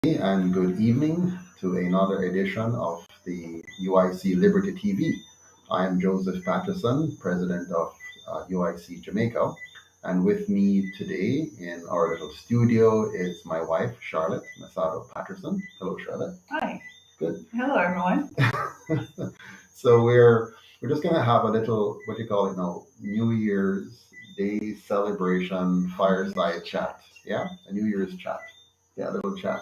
And good evening to another edition of the UIC Liberty TV. I am Joseph Patterson, President of UIC Jamaica, and with me today in our little studio is my wife, CHARLET Masado Patterson. Hello, CHARLET. Hi. Good. Hello, everyone. So we're just gonna have a little, what do you call it now, New Year's Day celebration fireside chat. Yeah, a New Year's chat. Yeah, a little chat.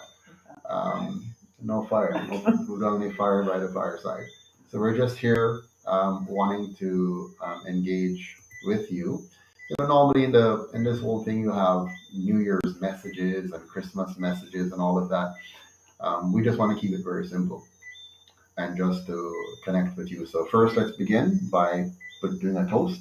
Um, no fire. We'd only fire by the fireside. So we're just here wanting to engage with you. Normally in this whole thing, you have New Year's messages and Christmas messages and all of that. We just want to keep it very simple and just to connect with you. So first, let's begin by doing a toast.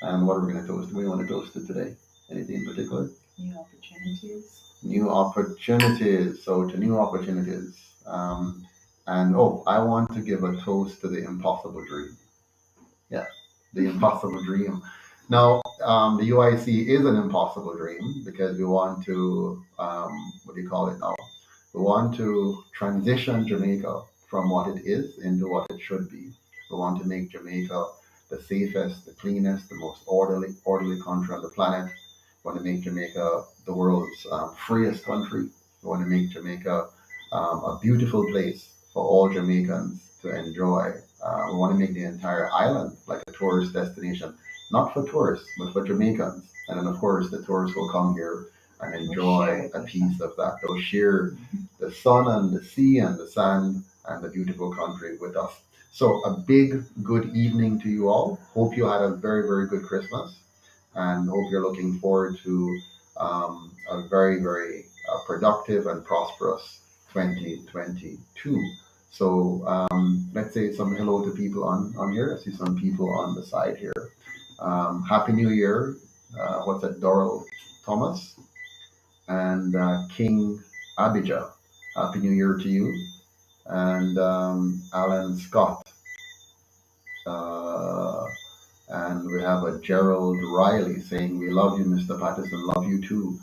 And what are we going to toast? We want to toast it today. Anything in particular? New opportunities. New opportunities. So to new opportunities. I want to give a toast to the impossible dream. Yeah, the impossible dream. Now, the UIC is an impossible dream because we want to, what do you call it now? We want to transition Jamaica from what it is into what it should be. We want to make Jamaica the safest, the cleanest, the most orderly country on the planet. We want to make Jamaica the world's freest country. We want to make Jamaica a beautiful place for all Jamaicans to enjoy. We want to make the entire island like a tourist destination, not for tourists, but for Jamaicans. And then, of course, the tourists will come here and enjoy a piece of that. They'll share the sun and the sea and the sand and the beautiful country with us. So a big good evening to you all. Hope you had a very, very good Christmas and hope you're looking forward to a very, very productive and prosperous 2022. So let's say some hello to people on here. I see some people on the side here. Happy New Year. What's that? Doral Thomas and King Abijah. Happy New Year to you. And Alan Scott. And we have a Gerald Riley saying, "We love you, Mr. Patterson. Love you too."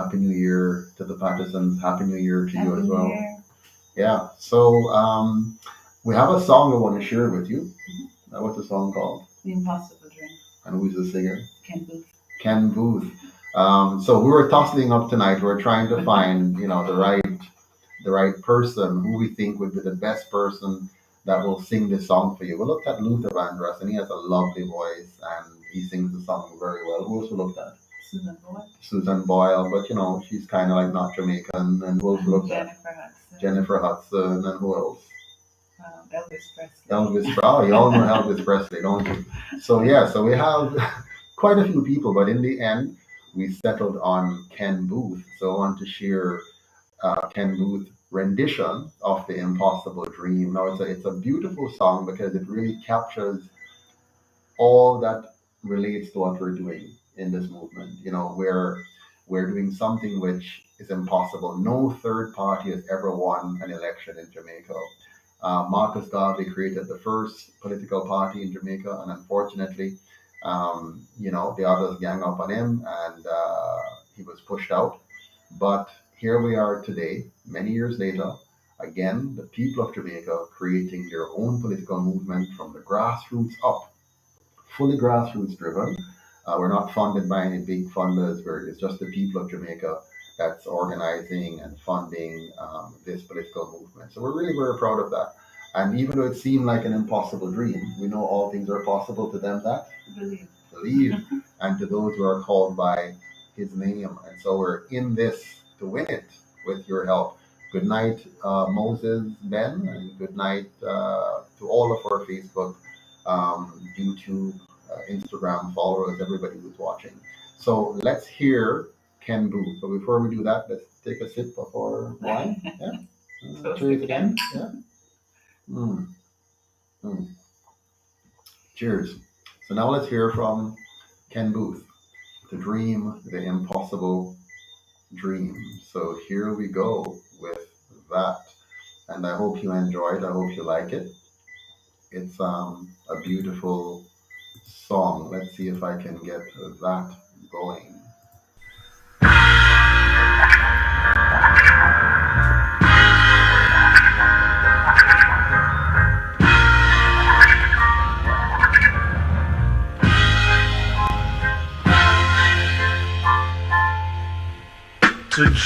Happy New Year to the Pattersons. Happy New Year to you as well. Yeah. So we have a song we want to share with you. What's the song called? The Impossible Dream. And who's the singer? Ken Booth. Ken Booth. So we were tossing up tonight. We're trying to find, the right person who we think would be the best person that will sing this song for you. We looked at Luther Vandross, and he has a lovely voice, and he sings the song very well. Who else we looked at? Susan Boyle. Susan Boyle, but she's kind of like not Jamaican. And who else we looked at? Jennifer Hudson, and who else? Elvis Presley. You all know Elvis Presley, don't you? So we have quite a few people, but in the end, we settled on Ken Booth. So I want to share Ken Booth rendition of The Impossible Dream. Now it's a beautiful song because it really captures all that relates to what we're doing in this movement. We're doing something which is impossible. No third party has ever won an election in Jamaica. Marcus Garvey created the first political party in Jamaica, and unfortunately, the others gang up on him, and he was pushed out. But here we are today, many years later, again, the people of Jamaica creating their own political movement from the grassroots up, fully grassroots driven. We're not funded by any big funders, it's just the people of Jamaica that's organizing and funding this political movement. So we're really very proud of that. And even though it seemed like an impossible dream, we know all things are possible to them that believe, and to those who are called by his name. And so we're in this to win it with your help. Good night, Moses Ben, and good night to all of our Facebook, YouTube, Instagram followers, everybody who's watching. So let's hear Ken Booth. But before we do that, let's take a sip of our wine. Yeah. Cheers again. Yeah. Cheers. So now let's hear from Ken Booth, to dream the impossible dream. So here we go with that. And I hope you enjoy it. I hope you like it. It's a beautiful song. Let's see if I can get that going.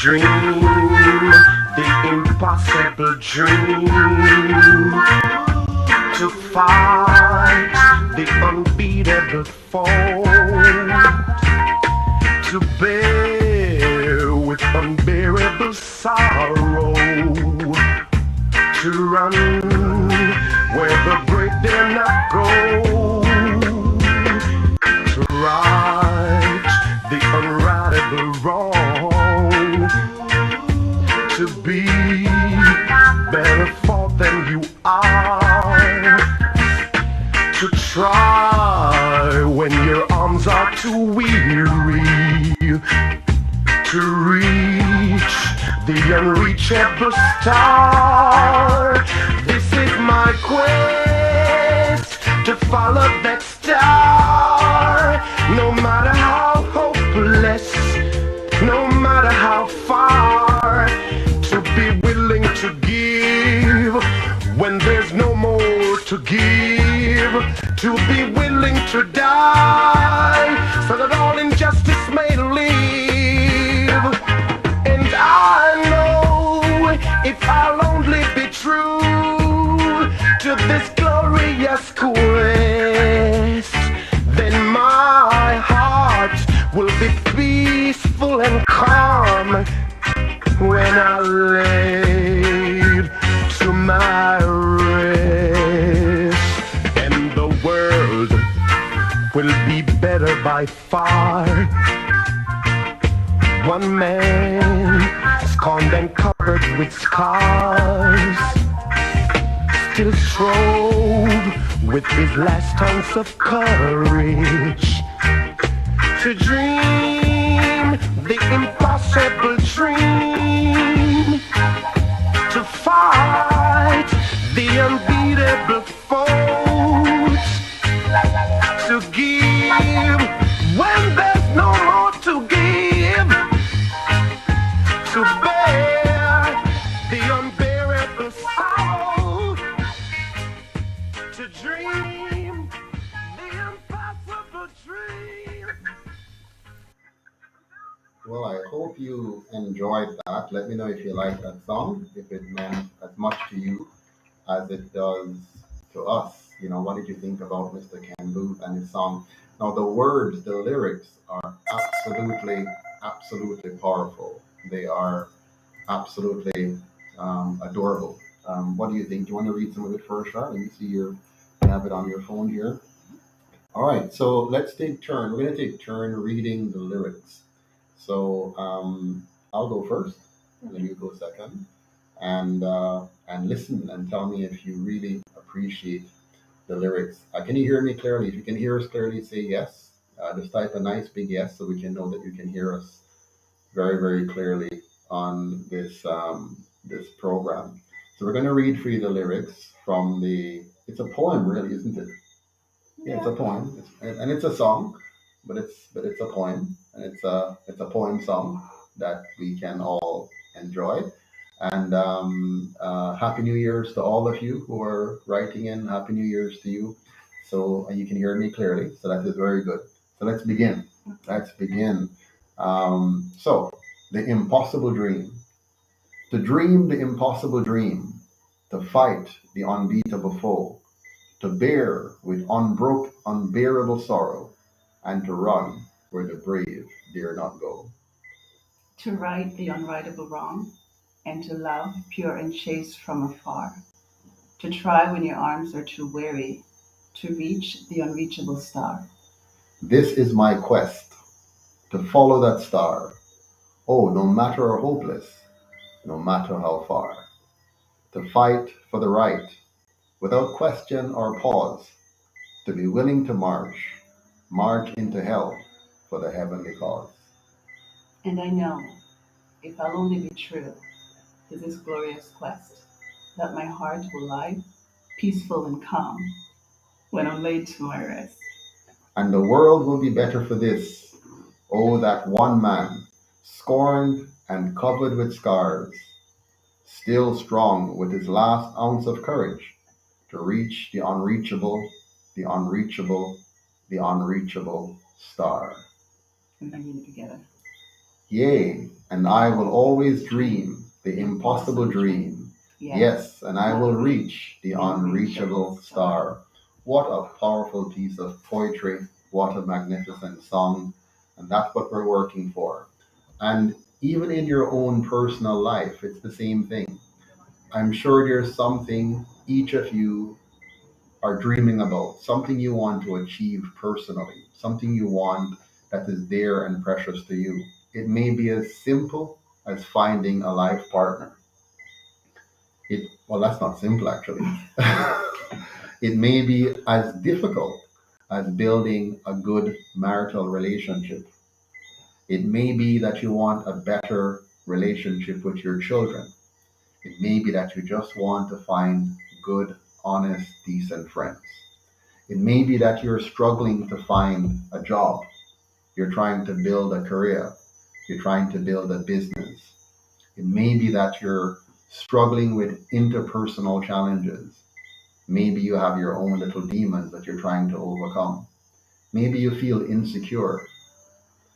dream the impossible dream, to fight the unbeatable foe, to bear with unbearable sorrow, to run where the brave dare not go, to right the unrightable wrong, to be better fought than you are, to try when your arms are too weary, to reach the unreachable star. This is my quest, to follow that star, no matter how hopeless, no matter how far, to be willing to give when there's no more to give, to be willing to die so that all injustice may live. And I know if I'll only be true to this glorious quest, then my heart will be peaceful and calm when I laid to my rest, and the world will be better by far. One man, scorned and covered with scars, still strove with his last ounce of courage to dream the impossible dream, to fight the unbeatable foes, to give when there's no more to give, to bear the unbearable sorrow, to dream the impossible dream. Well, I hope you enjoyed that. Let me know if you like that song, if it meant as much to you as it does to us. What did you think about Mr. Ken Booth and his song? Now, the words, the lyrics are absolutely, absolutely powerful. They are absolutely adorable. What do you think? Do you want to read some of it first, Shar? Let me see you have it on your phone here. All right, so let's take turn. We're going to take turn reading the lyrics. So I'll go first, and then you go second, and listen and tell me if you really appreciate the lyrics. Can you hear me clearly? If you can hear us clearly, say yes. Just type a nice big yes so we can know that you can hear us very, very clearly on this program. So we're going to read for you the lyrics from the. It's a poem, really, isn't it? Yeah, it's a poem, and it's a song, but it's a poem, and it's a poem song that we can all enjoy. And Happy New Year's to all of you who are writing in. Happy New Year's to you. So you can hear me clearly. So that is very good. So let's begin. Let's begin. So the impossible dream. To dream the impossible dream. To fight the unbeatable foe. To bear with unbearable sorrow, and to run where the brave dare not go. To right the unrightable wrong, and to love pure and chaste from afar. To try when your arms are too weary, to reach the unreachable star. This is my quest, to follow that star. Oh, no matter how hopeless, no matter how far. To fight for the right, without question or pause. To be willing to march into hell for the heavenly cause. And I know, if I'll only be true to this glorious quest, that my heart will lie peaceful and calm when I'm laid to my rest. And the world will be better for this. Oh, that one man, scorned and covered with scars, still strong with his last ounce of courage to reach the unreachable, the unreachable, the unreachable star. And I read it together. Yea, and I will always dream the impossible dream. Yes, and I will reach the unreachable star. What a powerful piece of poetry. What a magnificent song. And that's what we're working for. And even in your own personal life, it's the same thing. I'm sure there's something each of you are dreaming about, something you want to achieve personally, something you want that is dear and precious to you. It may be as simple as finding a life partner. Well, that's not simple actually. It may be as difficult as building a good marital relationship. It may be that you want a better relationship with your children. It may be that you just want to find good, honest, decent friends. It may be that you're struggling to find a job. You're trying to build a career. You're trying to build a business. It may be that you're struggling with interpersonal challenges. Maybe you have your own little demons that you're trying to overcome. Maybe you feel insecure.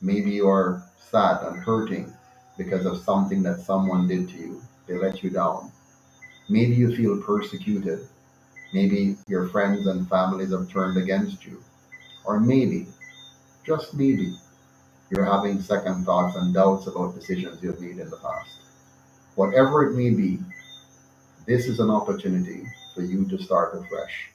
Maybe you're sad and hurting because of something that someone did to you. They let you down. Maybe you feel persecuted. Maybe your friends and families have turned against you. Or maybe, just maybe, you're having second thoughts and doubts about decisions you've made in the past. Whatever it may be, this is an opportunity for you to start afresh.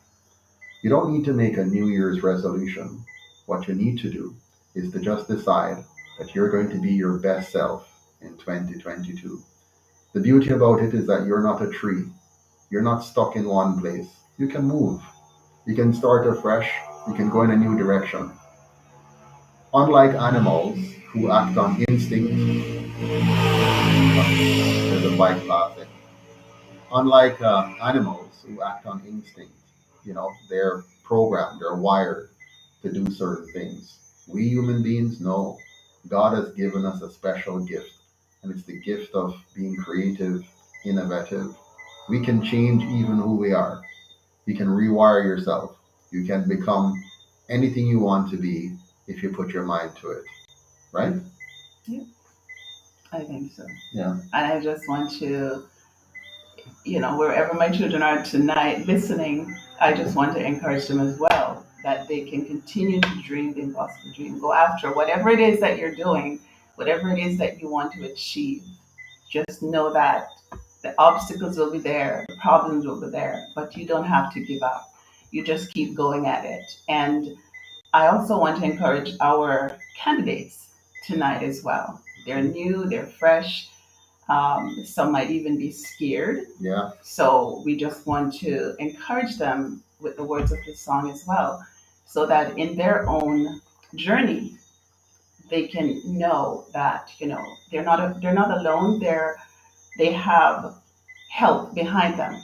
You don't need to make a New Year's resolution. What you need to do is to just decide that you're going to be your best self in 2022. The beauty about it is that you're not a tree. You're not stuck in one place. You can move. You can start afresh. You can go in a new direction. Unlike animals who act on instinct, there's a bike passing. Unlike animals who act on instinct, they're programmed, they're wired to do certain things. We human beings know God has given us a special gift, and it's the gift of being creative, innovative. We can change even who we are. You can rewire yourself. You can become anything you want to be if you put your mind to it, right? Yeah, I think so. Yeah. And I just want to, wherever my children are tonight listening, I just want to encourage them as well that they can continue to dream the impossible dream. Go after whatever it is that you're doing, whatever it is that you want to achieve. Just know that the obstacles will be there, the problems will be there, but you don't have to give up. You just keep going at it. And I also want to encourage our candidates tonight as well. They're new, they're fresh. Some might even be scared. Yeah. So we just want to encourage them with the words of the song as well, so that in their own journey, they can know that they're not alone. They have help behind them,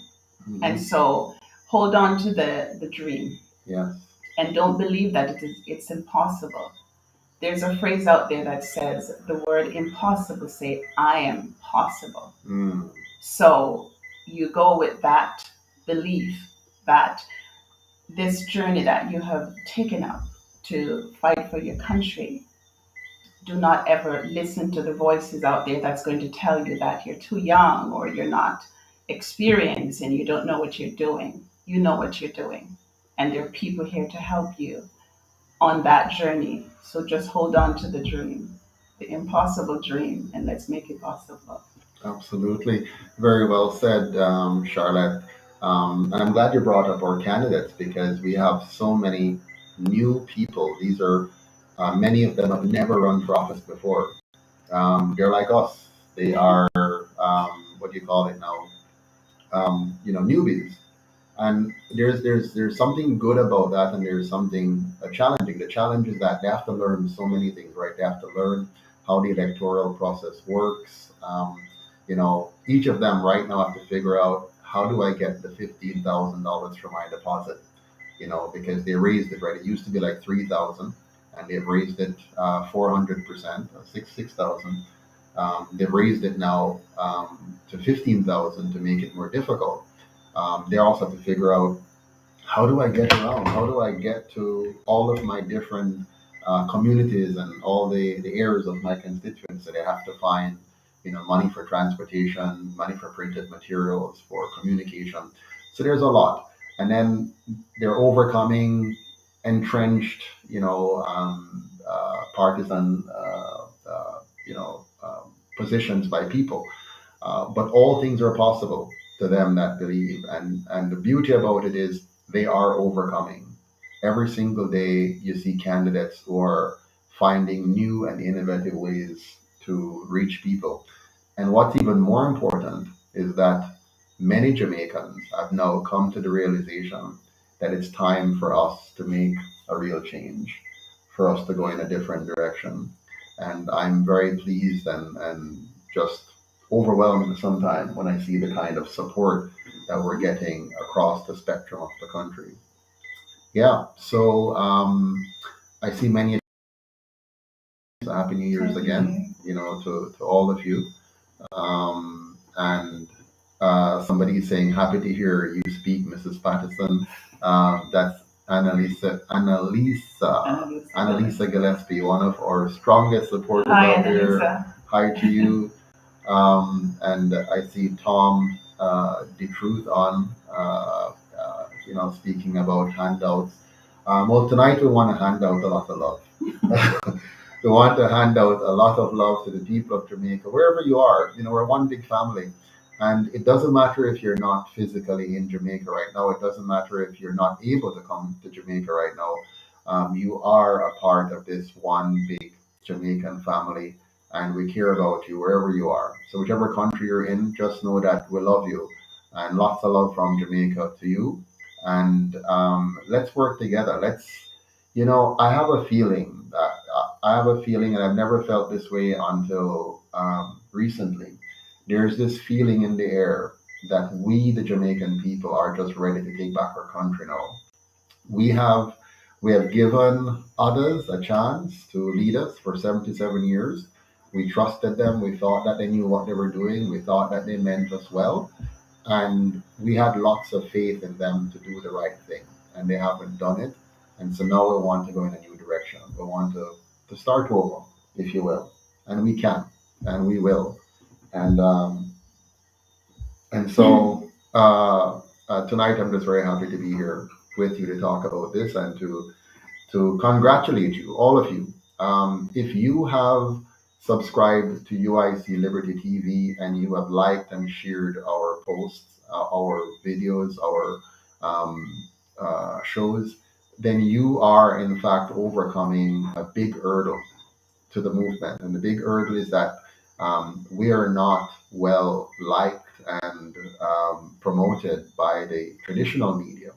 and so hold on to the dream. Yeah. And don't believe that it's impossible. There's a phrase out there that says the word impossible, say I am possible. So you go with that belief that this journey that you have taken up to fight for your country, do not ever listen to the voices out there that's going to tell you that you're too young or you're not experienced and you don't know what you're doing. You know what you're doing. And there are people here to help you on that journey. So just hold on to the dream, the impossible dream, and let's make it possible. Absolutely. Very well said, Charlotte. And I'm glad you brought up our candidates because we have so many new people. These are many of them have never run for office before. They're like us. They are what do you call it now? Newbies. And there's something good about that, and there's something challenging. The challenge is that they have to learn so many things, right? They have to learn how the electoral process works. Each of them right now have to figure out how do I get the $15,000 for my deposit? Because they raised it, right? It used to be like 3,000, and they've raised it 400%, or 6,000. They've raised it now to 15,000 to make it more difficult. They also have to figure out how do I get around? How do I get to all of my different communities and all the areas of my constituency. They have to find, money for transportation, money for printed materials, for communication. So there's a lot. And then they're overcoming entrenched, partisan, positions by people. But all things are possible to them that believe. And the beauty about it is they are overcoming. Every single day, you see candidates who are finding new and innovative ways to reach people. And what's even more important is that many Jamaicans have now come to the realization that it's time for us to make a real change, for us to go in a different direction. And I'm very pleased and just overwhelmed sometimes when I see the kind of support that we're getting across the spectrum of the country. Yeah, so I see many Happy New Year's again, to all of you. And somebody is saying, happy to hear you speak, Mrs. Patterson. That's Annalisa Gillespie, one of our strongest supporters Hi, out there. Annalisa. Hi to you. And I see Tom DeTruth on, speaking about handouts. Well, tonight we want to hand out a lot of love. We want to hand out a lot of love to the people of Jamaica, wherever you are. We're one big family. And it doesn't matter if you're not physically in Jamaica right now. It doesn't matter if you're not able to come to Jamaica right now. You are a part of this one big Jamaican family, and we care about you wherever you are. So whichever country you're in, just know that we love you, and lots of love from Jamaica to you. And let's work together. I have a feeling and I've never felt this way until recently. There's this feeling in the air that we, the Jamaican people, are just ready to take back our country now. We have we have given others a chance to lead us for 77 years. We trusted them. We thought that they knew what they were doing. We thought that they meant us well. And we had lots of faith in them to do the right thing. And they haven't done it. And so now we want to go in a new direction. We want to start over, if you will. And we can. And we will. And tonight I'm just very happy to be here with you to talk about this and to congratulate you, all of you. If you have subscribed to UIC Liberty TV and you have liked and shared our posts, our videos, our shows, then you are in fact overcoming a big hurdle to the movement. And the big hurdle is that we are not well liked and promoted by the traditional media.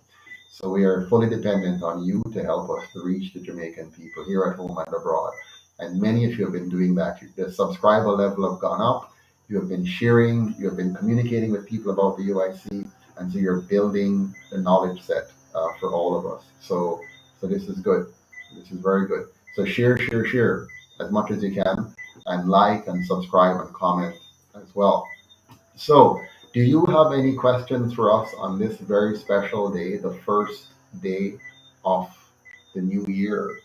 So we are fully dependent on you to help us to reach the Jamaican people here at home and abroad. And many of you have been doing that. The subscriber level have gone up. You have been sharing. You have been communicating with people about the UIC, and so you're building the knowledge set for all of us. So this is good. This is very good. So share as much as you can, and like and subscribe and comment as well. So, do you have any questions for us on this very special day, the first day of the new year?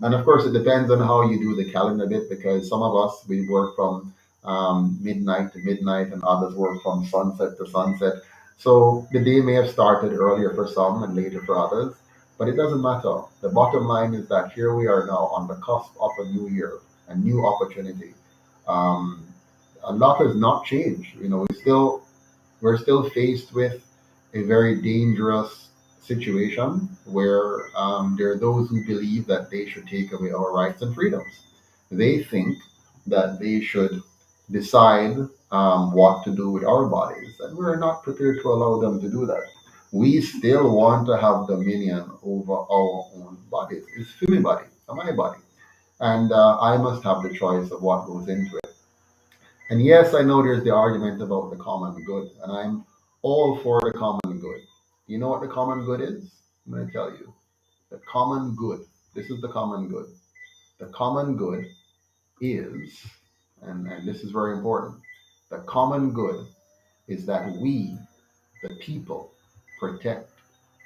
And of course, it depends on how you do the calendar bit, because some of us, we work from midnight to midnight, and others work from sunset to sunset. So the day may have started earlier for some and later for others, but it doesn't matter. The bottom line is that here we are now on the cusp of a new year, a new opportunity. Um, a lot has not changed. We're still faced with a very dangerous situation where there are those who believe that they should take away our rights and freedoms. They think that they should decide what to do with our bodies, and we're not prepared to allow them to do that. We still want to have dominion over our own bodies. It's my body, my body, and I must have the choice of what goes into it. And yes, I know there's the argument about the common good, and I'm all for the common good. You know what the common good is? I'm going to tell you. The common good. This is the common good. The common good is, and this is very important, the common good is that we, the people, protect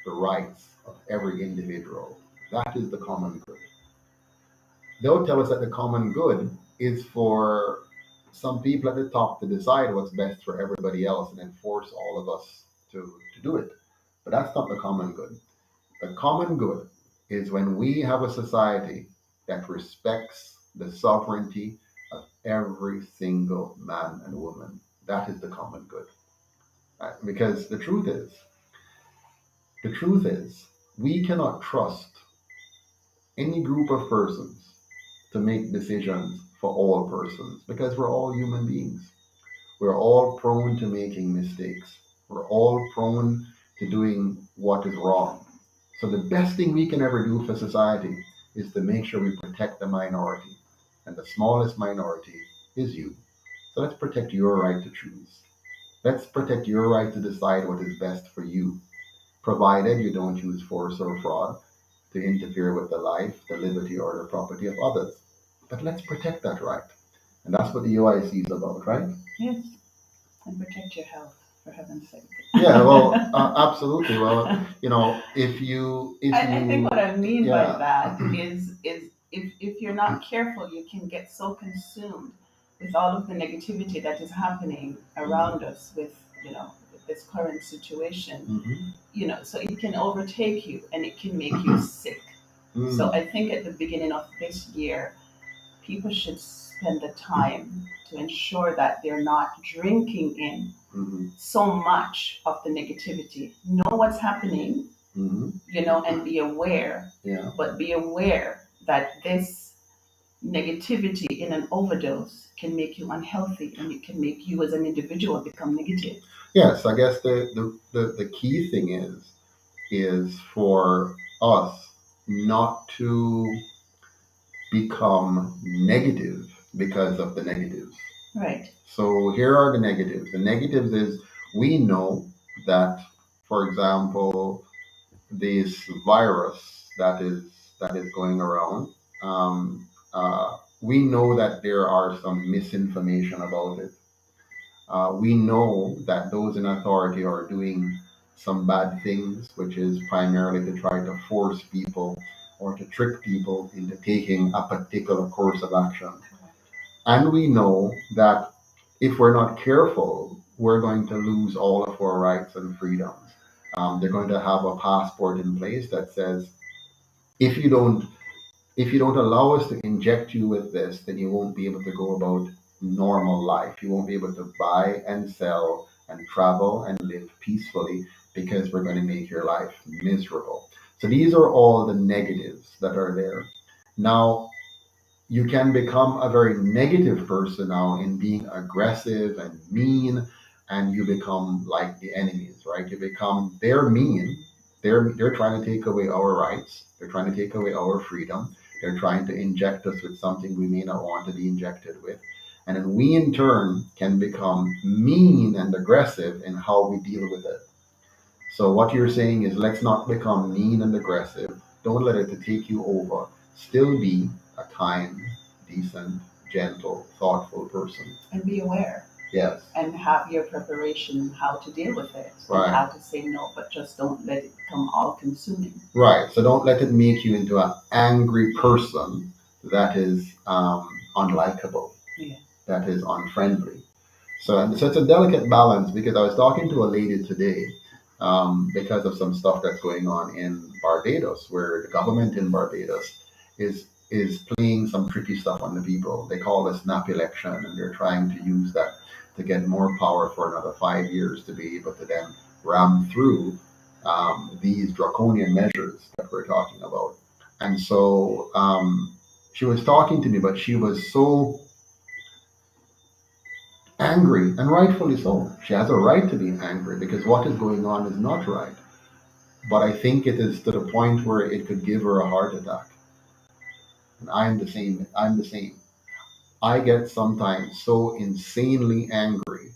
the rights of every individual. That is the common good. they'll tell us that the common good is for some people at the top to decide what's best for everybody else and then force all of us to do it. But that's not the common good. The common good is when we have a society that respects the sovereignty of every single man and woman. That is the common good. Because the truth is, we cannot trust any group of persons to make decisions for all persons because we're all human beings. We're all prone to making mistakes. We're all prone to doing what is wrong. So the best thing we can ever do for society is to make sure we protect the minority. And the smallest minority is you. So let's protect your right to choose. Let's protect your right to decide what is best for you, provided you don't use force or fraud to interfere with the life, the liberty, or the property of others. But let's protect that right. And that's what the UIC is about, right? Yes. And protect your health, for heaven's sake. Yeah, well, absolutely. Well, if I think what I mean by yeah, that is if you're not careful, you can get so consumed with all of the negativity that is happening around us with this current situation, mhm, so it can overtake you and it can make you sick. So mm, I think at the beginning of this year, people should spend the time to ensure that they're not drinking in mhm, so much of the negativity. Know what's happening, mhm, and be aware, yeah. but be aware that this negativity in an overdose can make you unhealthy and it can make you as an individual become negative. Yes, I guess the key thing is for us not to become negative because of the negatives. Right. So here are the negatives. The negatives is we know that, for example, this virus that is going around. We know that there are some misinformation about it. We know that those in authority are doing some bad things, which is primarily to try to force people or to trick people into taking a particular course of action. And we know that if we're not careful, we're going to lose all of our rights and freedoms. They're going to have a passport in place that says, if you don't if you don't allow us to inject you with this, then you won't be able to go about normal life. You won't be able to buy and sell and travel and live peacefully because we're going to make your life miserable. So these are all the negatives that are there. Now, you can become a very negative person now in being aggressive and mean, and you become like the enemies, right? They're mean, they're trying to take away our rights, they're trying to take away our freedom, they're trying to inject us with something we may not want to be injected with. And then we in turn can become mean and aggressive in how we deal with it. So what you're saying is let's not become mean and aggressive. Don't let it to take you over. Still be a kind, decent, gentle, thoughtful person. And be aware Yes. and have your preparation how to deal with it Right. and how to say no, but just don't let it become all consuming. Right. So don't let it make you into an angry person that is unlikable. Yeah. That is unfriendly. So it's a delicate balance because I was talking to a lady today because of some stuff that's going on in Barbados, where the government in Barbados is playing some tricky stuff on the people. They call it snap election, and they're trying to use that to get more power for another 5 years to be able to then ram through these draconian measures that we're talking about. And so she was talking to me, but she was so angry, and rightfully so. She has a right to be angry because what is going on is not right. But I think it is to the point where it could give her a heart attack. And I'm the same. I'm the same. I get sometimes so insanely angry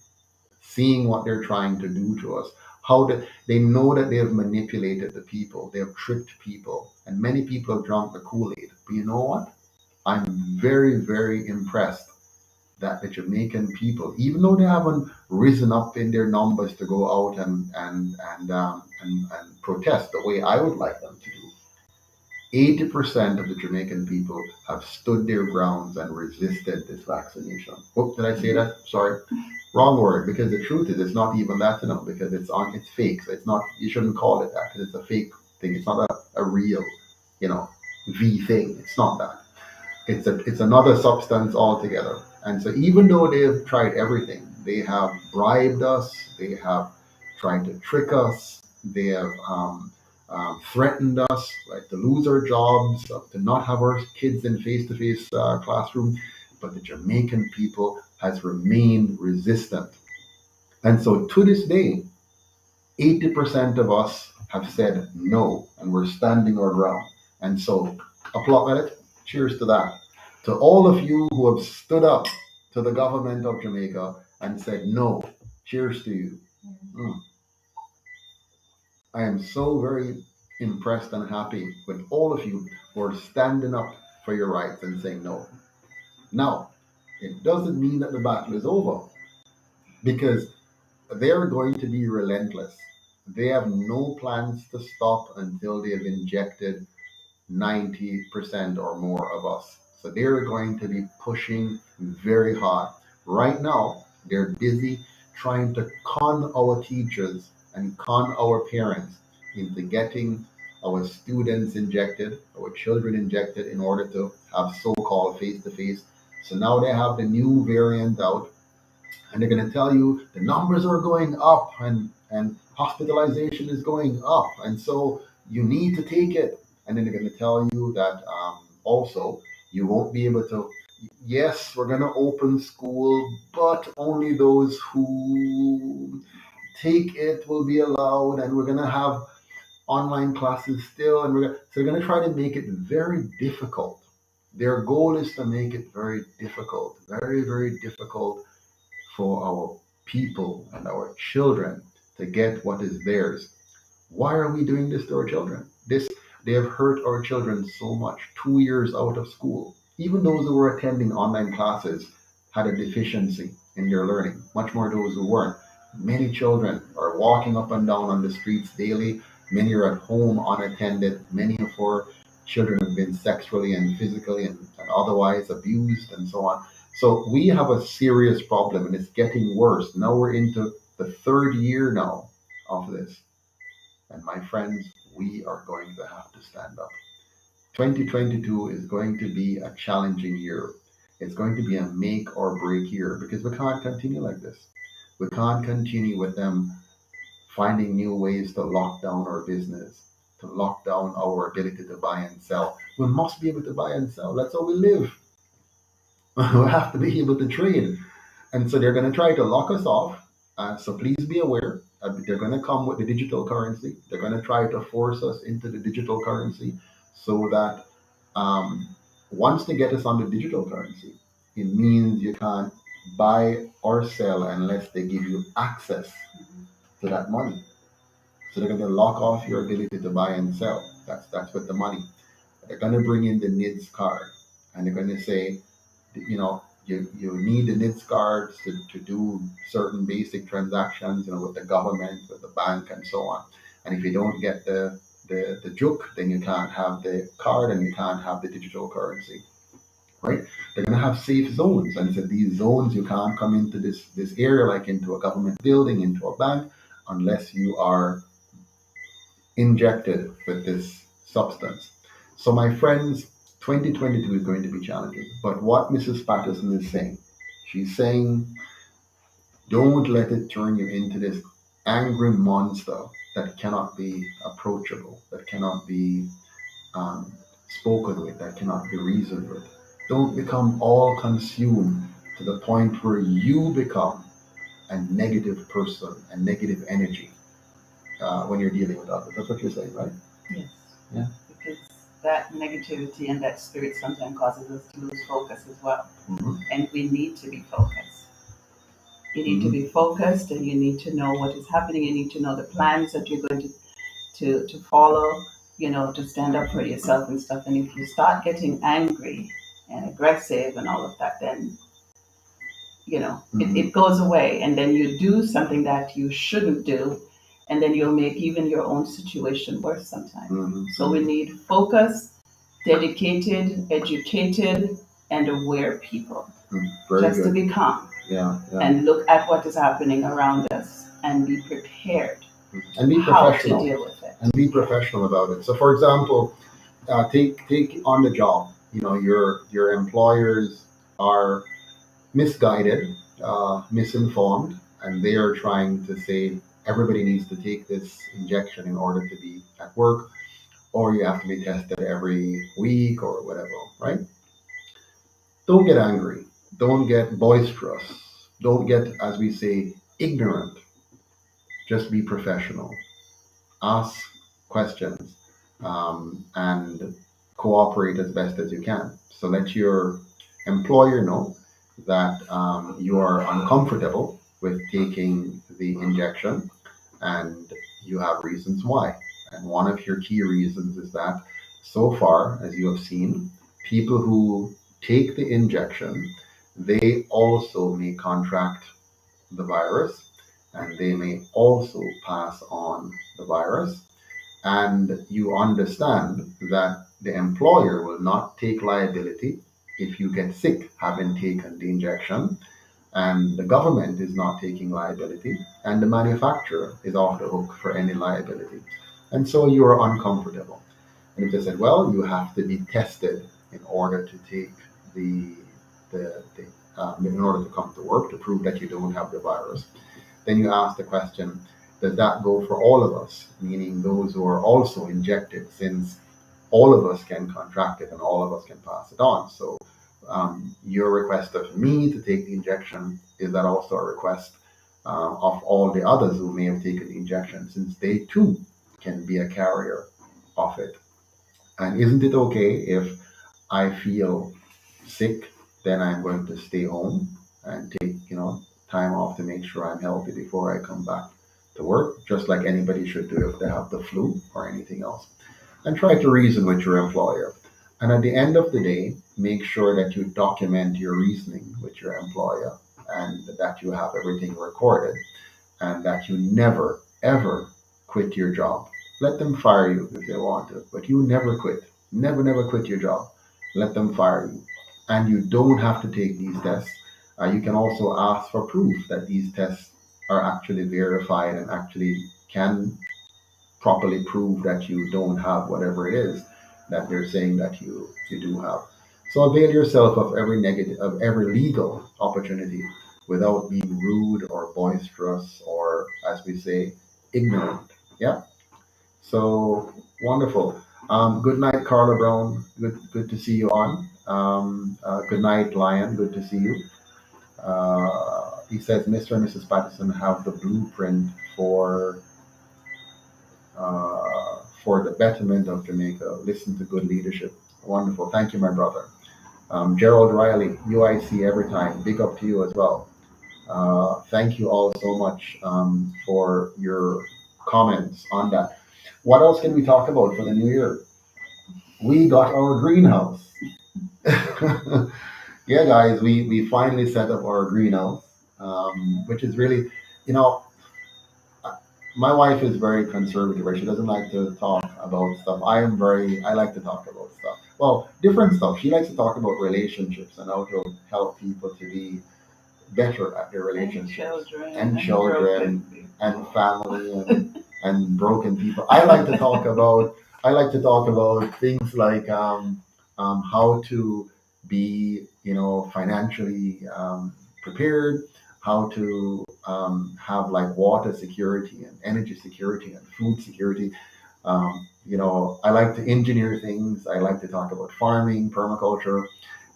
seeing what they're trying to do to us. They know that they have manipulated the people, they have tricked people, and many people have drunk the Kool-Aid. But you know what? I'm very, very impressed that the Jamaican people, even though they haven't risen up in their numbers to go out and protest the way I would like them to do, 80% of the Jamaican people have stood their grounds and resisted this vaccination. Oh, did I say that? Sorry. Wrong word, because the truth is it's not even that, because it's fake. So it's not, you shouldn't call it that because it's a fake thing. It's not a real, V thing. It's not that. It's another substance altogether. And so even though they've tried everything, they have bribed us, they have tried to trick us, they have threatened us, like to lose our jobs, to not have our kids in face-to-face classroom, but the Jamaican people has remained resistant. And so to this day, 80% of us have said no, and we're standing our ground. And so, applaud it. Cheers to that. To all of you who have stood up to the government of Jamaica and said no, cheers to you. I am so very impressed and happy with all of you who are standing up for your rights and saying no. Now, it doesn't mean that the battle is over, because they're going to be relentless. They have no plans to stop until they have injected 90% or more of us. So they're going to be pushing very hard. Right now, they're busy trying to con our teachers and con our parents into getting our students injected, our children injected, in order to have so-called face-to-face. So now they have the new variant out, and they're going to tell you the numbers are going up, and hospitalization is going up, and so you need to take it. And then they're going to tell you that also you won't be able to. Yes, we're going to open school, but only those who take it will be allowed, and we're going to have online classes still, and so they're going to try to make it very difficult. Their goal is to make it very difficult, very, very difficult for our people and our children to get what is theirs. Why are we doing this to our children? They have hurt our children so much. 2 years out of school. Even those who were attending online classes had a deficiency in their learning, much more those who weren't. Many children are walking up and down on the streets daily. Many are at home unattended. Many of our children have been sexually and physically and otherwise abused, and so on. So we have a serious problem, and it's getting worse. Now we're into the third year now of this. And my friends, we are going to have to stand up. 2022 is going to be a challenging year. It's going to be a make or break year, because we can't continue like this. We can't continue with them finding new ways to lock down our business, to lock down our ability to buy and sell. We must be able to buy and sell. That's how we live. We have to be able to trade. And so they're going to try to lock us off. So please be aware. They're going to come with the digital currency. They're going to try to force us into the digital currency, so that once they get us on the digital currency, it means you can't buy or sell unless they give you access to that money. So they're going to lock off your ability to buy and sell. That's with the money. They're going to bring in the NIDS card, and they're going to say, you need the NIDS cards to do certain basic transactions, with the government, with the bank, and so on. And if you don't get the juke, then you can't have the card and you can't have the digital currency, right? They're going to have safe zones, and so these zones, you can't come into this area, like into a government building, into a bank, unless you are injected with this substance. So my friends, 2022 is going to be challenging. But what Mrs. Patterson is saying, she's saying, don't let it turn you into this angry monster that cannot be approachable, that cannot be spoken with, that cannot be reasoned with. Don't become all consumed to the point where you become a negative person, a negative energy when you're dealing with others. That's what you're saying, right? Yes. Yeah. Because that negativity and that spirit sometimes causes us to lose focus as well. Mm-hmm. And we need to be focused. You need to be focused, and you need to know what is happening. You need to know the plans that you're going to follow, to stand up for yourself and stuff. And if you start getting angry and aggressive and all of that, then, it goes away. And then you do something that you shouldn't do. And then you'll make even your own situation worse sometimes. Mm-hmm. So we need focus, dedicated, educated, and aware people. Very Just to good. be calm Yeah, yeah. and look at what is happening around us and be prepared And be how to professional. deal with it. And be professional about it. So, for example, take on the job. You know, your employers are misguided, misinformed, and they are trying to say everybody needs to take this injection in order to be at work, or you have to be tested every week or whatever, right? Don't get angry. Don't get boisterous. Don't get, as we say, ignorant. Just be professional. Ask questions, and cooperate as best as you can. So let your employer know that you are uncomfortable with taking the injection and you have reasons why. And one of your key reasons is that so far, as you have seen, people who take the injection, they also may contract the virus and they may also pass on the virus. And you understand that the employer will not take liability if you get sick having taken the injection, and the government is not taking liability, and the manufacturer is off the hook for any liability. And so you are uncomfortable. And if they said, well, you have to be tested in order to take in order to come to work to prove that you don't have the virus, then you ask the question, does that go for all of us, meaning those who are also injected, since all of us can contract it and all of us can pass it on? So your request of me to take the injection, is that also a request of all the others who may have taken the injection, since they too can be a carrier of it? And isn't it okay if I feel sick, then I'm going to stay home and take, time off to make sure I'm healthy before I come back to work, just like anybody should do if they have the flu or anything else? And try to reason with your employer. And at the end of the day, make sure that you document your reasoning with your employer and that you have everything recorded and that you never, ever quit your job. Let them fire you if they want to, but you never quit. Never, never quit your job. Let them fire you. And you don't have to take these tests. You can also ask for proof that these tests are actually verified and actually can properly prove that you don't have whatever it is that they're saying that you do have. So avail yourself of every legal opportunity without being rude or boisterous or, as we say, ignorant. Yeah. So wonderful. Good night, Carla Brown. Good to see you on. Good night, Lion. Good to see you. He says, Mr. and Mrs. Patterson have the blueprint for the betterment of Jamaica. Listen to good leadership. Wonderful. Thank you, my brother. Gerald Riley, UIC every time. Big up to you as well. Thank you all so much for your comments on that. What else can we talk about for the new year? We got our greenhouse. Yeah, guys, we finally set up our greenhouse, which is really, you know, my wife is very conservative, right? She doesn't like to talk about stuff. I like to talk about stuff. Well, different stuff. She likes to talk about relationships and how to help people to be better at their relationships and children and family and broken people. I like to talk about things like how to be, financially prepared, how to have like water security and energy security and food security. I like to engineer things. I like to talk about farming, permaculture.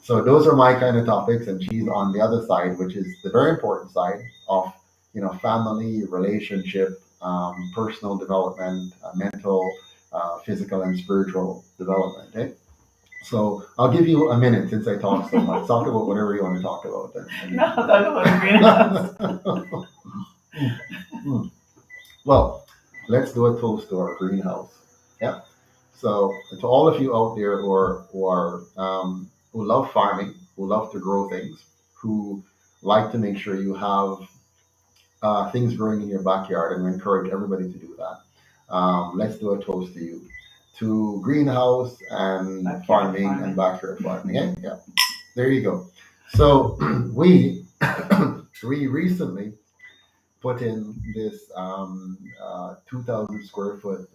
So those are my kind of topics, and she's on the other side, which is the very important side of, family, relationship, personal development, mental, physical, and spiritual development. Eh? So I'll give you a minute since I talk so much. Talk about whatever you want to talk about. No, talk about greenhouse. Well, let's do a toast to our greenhouse. Yeah. So to all of you out there who love farming, who love to grow things, who like to make sure you have things growing in your backyard, and we encourage everybody to do that. Let's do a toast to you. to greenhouse and Backyard farming and farming. backyard farming. Yeah, yeah. There you go. So we we recently put in this 2,000 square foot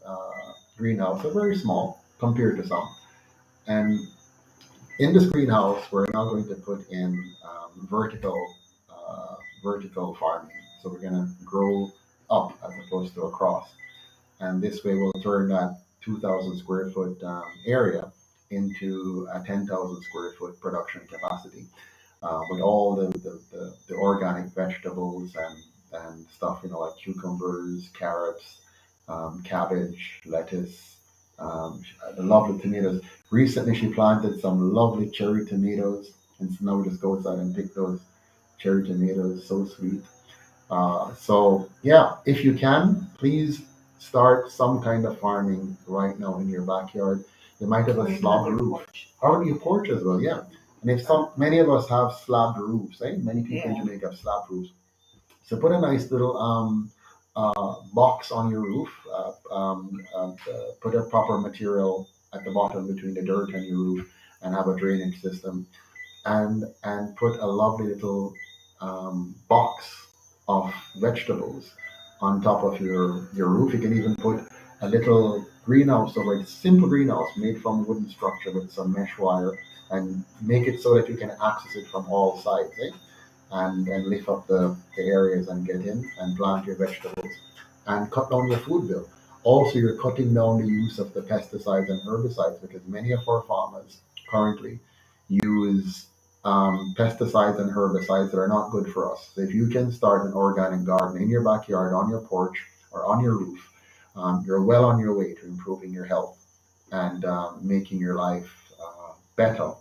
greenhouse, so very small compared to some. And in this greenhouse, we're now going to put in vertical farming. So we're going to grow up as opposed to across, and this way we'll turn that 2,000 square foot area into a 10,000 square foot production capacity with all the organic vegetables and stuff, like cucumbers, carrots, cabbage, lettuce, the lovely tomatoes. Recently, she planted some lovely cherry tomatoes, and so now we just go outside and pick those cherry tomatoes. So sweet. So yeah, if you can, please start some kind of farming right now in your backyard. You might have Or a even slab on your roof, porch. or your porch as well. Yeah, and if many of us have slab roofs, eh? Many people in Yeah. Jamaica have slab roofs. So put a nice little box on your roof. Put a proper material at the bottom between the dirt and your roof, and have a drainage system, and put a lovely little box of vegetables on top of your roof. You can even put a little greenhouse over it, simple greenhouse made from wooden structure with some mesh wire, and make it so that you can access it from all sides, eh? And lift up the areas and get in and plant your vegetables and cut down your food bill. Also, you're cutting down the use of the pesticides and herbicides because many of our farmers currently use pesticides and herbicides that are not good for us. So if you can start an organic garden in your backyard, on your porch, or on your roof, you're well on your way to improving your health and making your life better.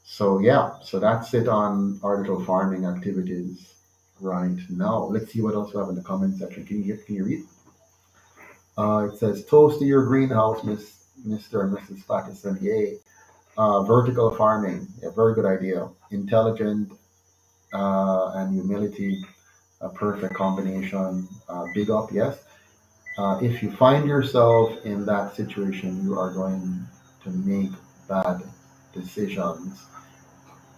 So yeah, so that's it on our little farming activities right now. Let's see what else we have in the comment section. Can you read? It says toast to your greenhouse, Mr. and Mrs. Patterson. Yay. Vertical farming, a very good idea. Intelligent and humility, a perfect combination. Big up, yes. If you find yourself in that situation, you are going to make bad decisions.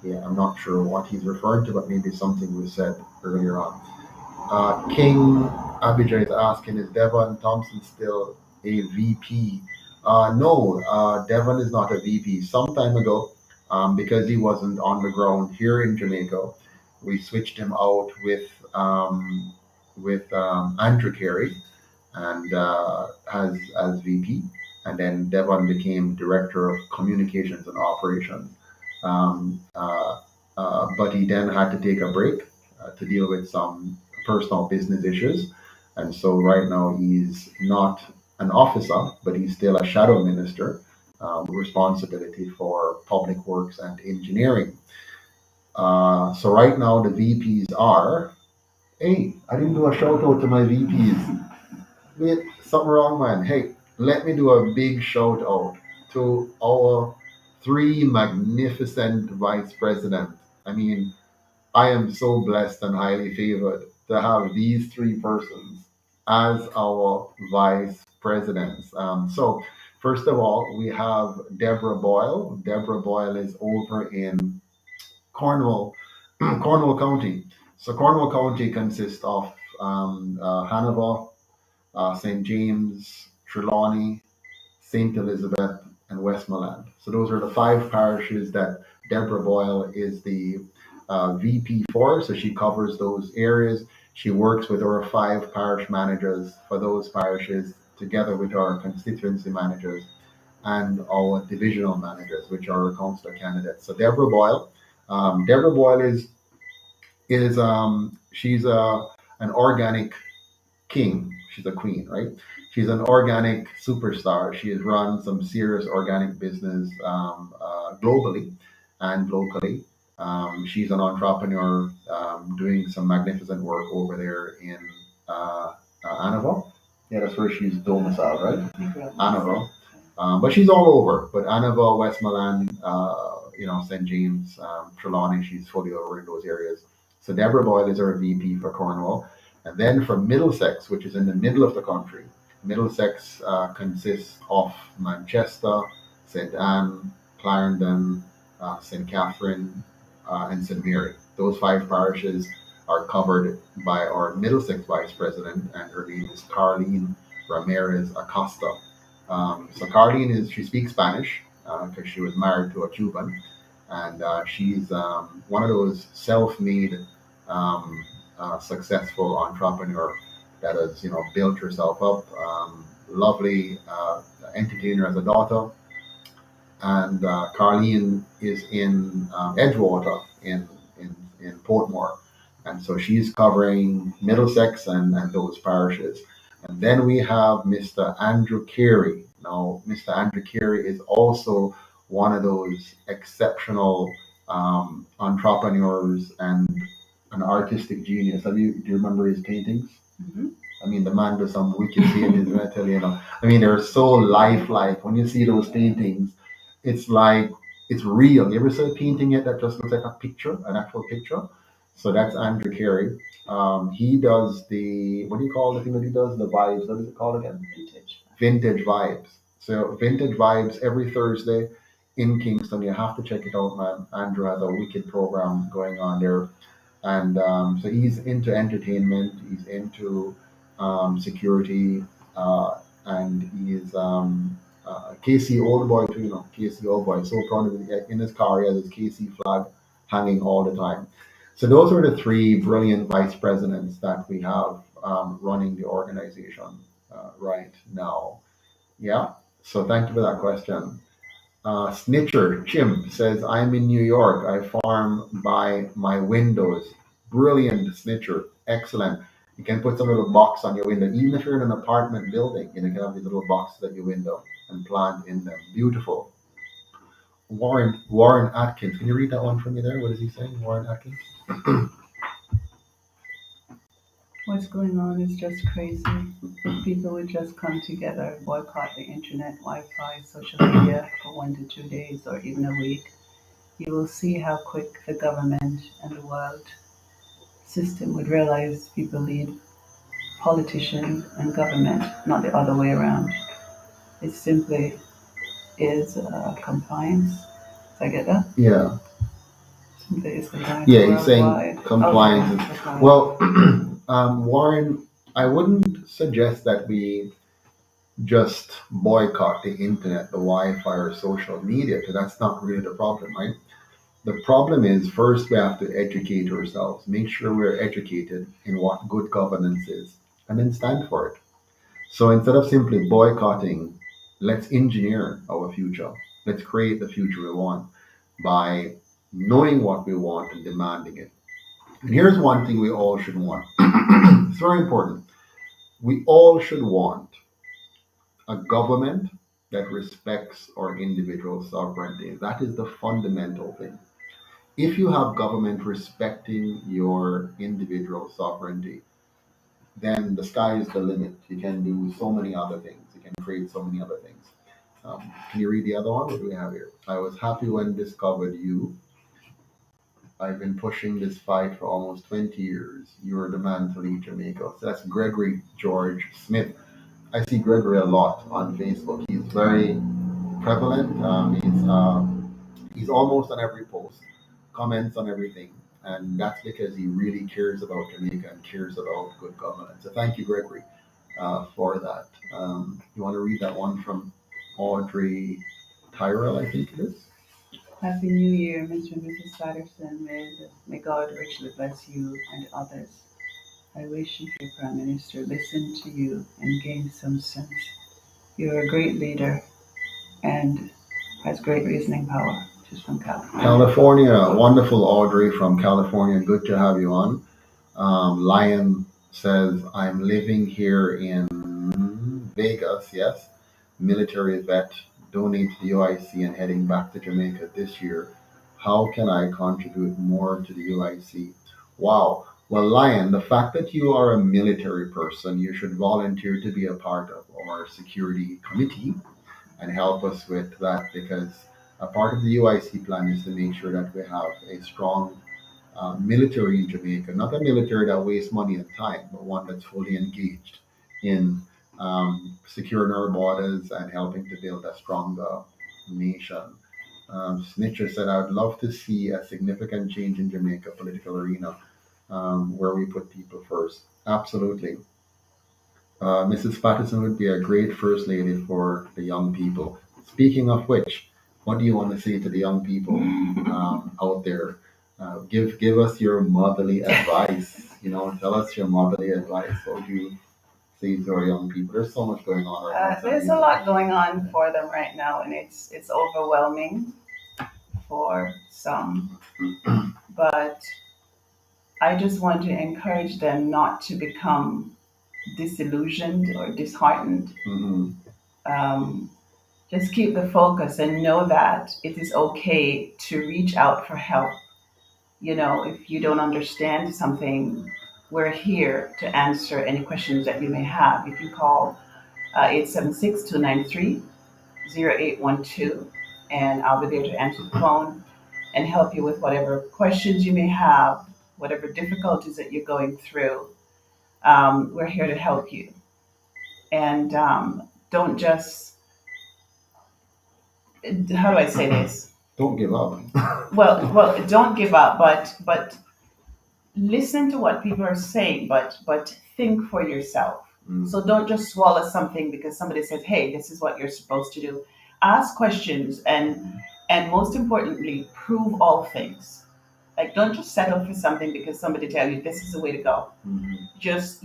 Yeah, I'm not sure what he's referring to, but maybe something was said earlier on. King Abijah is asking, is Devon Thompson still a VP? No, Devon is not a VP. Some time ago, because he wasn't on the ground here in Jamaica, we switched him out with Andrew Carey and as VP, and then Devon became Director of Communications and Operations. Um, uh, but he then had to take a break to deal with some personal business issues, and so right now he's not an officer, but he's still a shadow minister with responsibility for public works and engineering. So right now the VPs are. Hey, I didn't do a shout out to my VPs. Wait, something wrong, man. Hey, let me do a big shout out to our three magnificent vice presidents. I mean, I am so blessed and highly favored to have these three persons as our vice presidents. So, first of all, we have Deborah Boyle. Deborah Boyle is over in Cornwall, Cornwall County. So, Cornwall County consists of Hanover, St. James, Trelawney, St. Elizabeth, and Westmoreland. So those are the five parishes that Deborah Boyle is the VP for. So she covers those areas. She works with our five parish managers for those parishes, together with our constituency managers and our divisional managers, which are our councillor candidates. So Deborah Boyle is she's an organic king. She's a queen, right? She's an organic superstar. She has run some serious organic business globally and locally. She's an entrepreneur doing some magnificent work over there in Annabelle. Yeah, that's where she's domiciled, right? Annabelle. But she's all over. But Annabelle, Westmoreland, St. James, Trelawney, she's fully over in those areas. So Deborah Boyle is our VP for Cornwall. And then for Middlesex, which is in the middle of the country, Middlesex consists of Manchester, St. Anne, Clarendon, St. Catherine, and St. Mary. Those five parishes are covered by our Middlesex Vice President, and her name is Carlene Ramirez Acosta. So Carlene she speaks Spanish because she was married to a Cuban, and she's one of those self-made, successful entrepreneur that has built herself up. Lovely entertainer as a daughter, and Carlene is in Edgewater in Portmore, and so she's covering Middlesex and those parishes. And then we have Mr. Andrew Carey. Now, Mr. Andrew Carey is also one of those exceptional entrepreneurs and an artistic genius. Do you remember his paintings? Hmm. I mean, the man does some wicked paintings, I tell you. I mean, they're so lifelike. When you see those paintings, it's like it's real. You ever see a painting yet that just looks like a picture, an actual picture? So that's Andrew Carey. He does what do you call the thing that he does? The vibes. What is it called again? Vintage. Vintage Vibes. So Vintage Vibes every Thursday in Kingston. You have to check it out, man. Andrew has a wicked program going on there, and so he's into entertainment. He's into security, and he is KC Old Boy too. KC Old Boy. So proud of it. In his car, he has his KC flag hanging all the time. So those are the three brilliant vice presidents that we have running the organization right now. Yeah. So thank you for that question. Snitcher Chim says, I'm in New York. I farm by my windows. Brilliant, Snitcher. Excellent. You can put some little box on your window. Even if you're in an apartment building, you can have these little boxes at your window and plant in them. Beautiful. Warren Atkins. Can you read that one for me there? What is he saying? Warren Atkins? What's going on is just crazy. If people would just come together, boycott the internet, Wi-Fi, social media for 1 to 2 days or even a week, you will see how quick the government and the world system would realize people lead politicians and government, not the other way around. It simply is compliance. Did I get that? Yeah. Simply is compliance. Yeah, he's saying worldwide. compliance. Okay. Well, Warren, I wouldn't suggest that we just boycott the internet, the Wi-Fi, or social media, because that's not really the problem, right? The problem is first we have to educate ourselves, make sure we're educated in what good governance is, and then stand for it. So instead of simply boycotting, let's engineer our future. Let's create the future we want by knowing what we want and demanding it. And here's one thing we all should want. It's very important. We all should want a government that respects our individual sovereignty. That is the fundamental thing. If you have government respecting your individual sovereignty, then the sky is the limit. You can do so many other things. You can create so many other things. Can you read the other one? What do we have here? I was happy when discovered you. I've been pushing this fight for almost 20 years. You're the man to lead Jamaica. So that's Gregory George Smith. I see Gregory a lot on Facebook. He's very prevalent. He's almost on every post, comments on everything, and that's because he really cares about Jamaica and cares about good governance. So thank you, Gregory, for that. You want to read that one from Audrey Tyrell, I think it is. Happy New Year, Mr. and Mrs. Patterson. May God richly bless you and others. I wish you, your Prime Minister, listened to you and gained some sense. You're a great leader and has great reasoning power. She's from California. California, wonderful Audrey from California. Good to have you on. Lion says, I'm living here in Vegas, yes. Military vet, donate to the UIC and heading back to Jamaica this year. How can I contribute more to the UIC? Wow. Well, Lion, the fact that you are a military person, you should volunteer to be a part of our security committee and help us with that, because a part of the UIC plan is to make sure that we have a strong military in Jamaica, not a military that wastes money and time, but one that's fully engaged in securing our borders and helping to build a stronger nation. Snitcher said, I would love to see a significant change in Jamaica political arena where we put people first. Absolutely. Mrs. Patterson would be a great first lady for the young people. Speaking of which, what do you want to say to the young people out there? Give us your motherly advice. Tell us your motherly advice. What do you say to our young people? There's so much going on right now. There's a lot going on for them right now, and it's overwhelming for some. But I just want to encourage them not to become disillusioned or disheartened. Hmm. Um, just keep the focus and know that it is okay to reach out for help. If you don't understand something, we're here to answer any questions that you may have. You can call 876 and I'll be there to answer the phone and help you with whatever questions you may have, whatever difficulties that you're going through. We're here to help you. And don't just, how do I say this? Don't give up. Well, don't give up, but listen to what people are saying, but think for yourself. So don't just swallow something because somebody says, "Hey, this is what you're supposed to do." Ask questions and most importantly, prove all things. Like don't just settle for something because somebody tell you this is the way to go. Just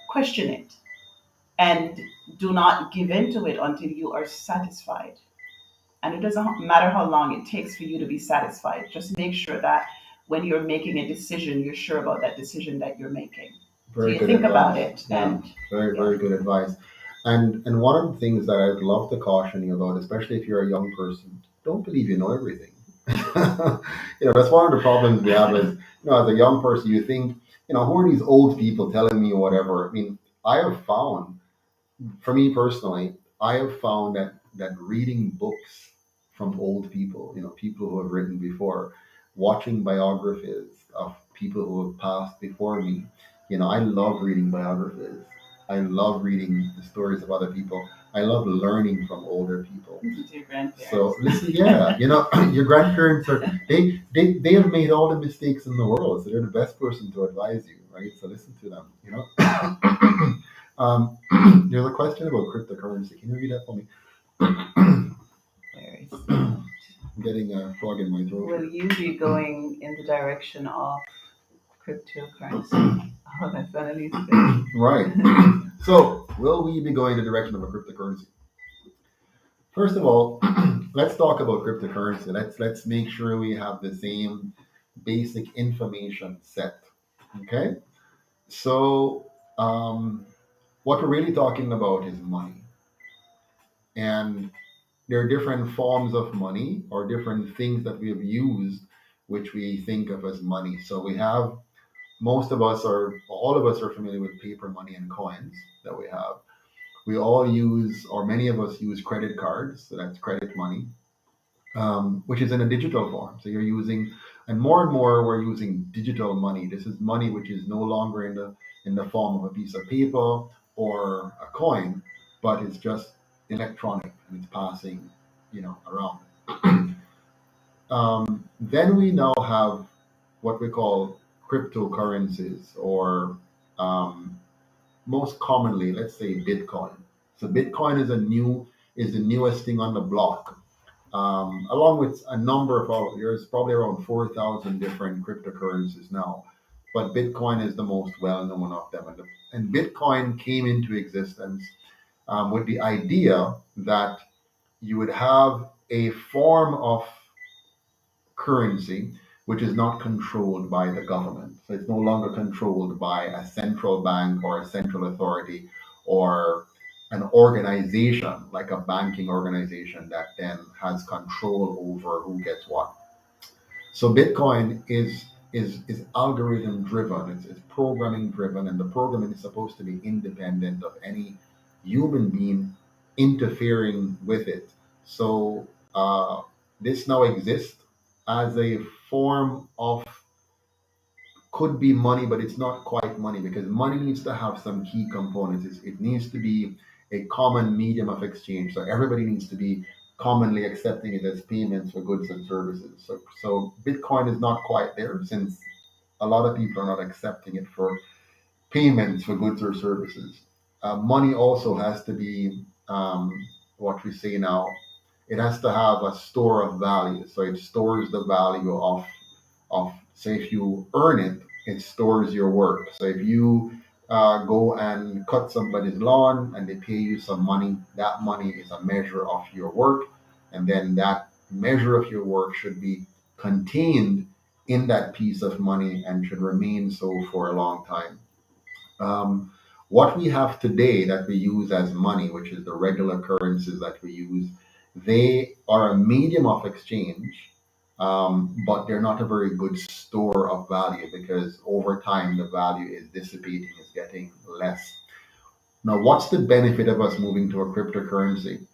question it and do not give into it until you are satisfied. And it doesn't matter how long it takes for you to be satisfied. Just make sure that when you're making a decision, you're sure about that decision that you're making. Very So you good think about advice. it Yeah, and very, very good advice. And one of the things that I'd love to caution you about, especially if you're a young person, don't believe you know everything. That's one of the problems we have is, as a young person, you think, who are these old people telling me whatever? I mean, I have found, for me personally, I have found that reading books from old people, people who have written before, watching biographies of people who have passed before me, I love reading biographies. I love reading the stories of other people. I love learning from older people. listen to your grandparents. So listen, yeah, your grandparents they have made all the mistakes in the world, so they're the best person to advise you, right? So listen to them. There's a question about cryptocurrency. Can you read that for me? Very I'm getting a frog in my throat. Will you be going in the direction of cryptocurrency? Oh, that's Annalise. Right. So, will we be going in the direction of a cryptocurrency? First of all, let's talk about cryptocurrency. Let's make sure we have the same basic information set. Okay. So, what we're really talking about is money, and there are different forms of money or different things that we have used, which we think of as money. So we have all of us are familiar with paper money and coins that we have. We all use, or many of us use credit cards, so that's credit money, which is in a digital form. So you're using, and more we're using digital money. This is money which is no longer in the form of a piece of paper or a coin, but it's just electronic and it's passing, around. Then we now have what we call cryptocurrencies, or um, most commonly, let's say Bitcoin. So Bitcoin is the newest thing on the block, along with a number of there's probably around 4,000 different cryptocurrencies now, but Bitcoin is the most well-known of them. And Bitcoin came into existence with the idea that you would have a form of currency which is not controlled by the government. So it's no longer controlled by a central bank or a central authority or an organization like a banking organization that then has control over who gets what. So Bitcoin is algorithm driven, it's programming driven, and the programming is supposed to be independent of any human being interfering with it. So this now exists as a form of, could be money, but it's not quite money because money needs to have some key components. It needs to be a common medium of exchange. So everybody needs to be commonly accepting it as payments for goods and services. So Bitcoin is not quite there since a lot of people are not accepting it for payments for goods or services. Money also has to be what we say now. It has to have a store of value. So it stores the value of so if you earn it, it stores your work. So if you go and cut somebody's lawn and they pay you some money, that money is a measure of your work, and then that measure of your work should be contained in that piece of money and should remain so for a long time. um, what we have today that we use as money, which is the regular currencies that we use, they are a medium of exchange, but they're not a very good store of value because over time the value is dissipating, is getting less. Now, what's the benefit of us moving to a cryptocurrency?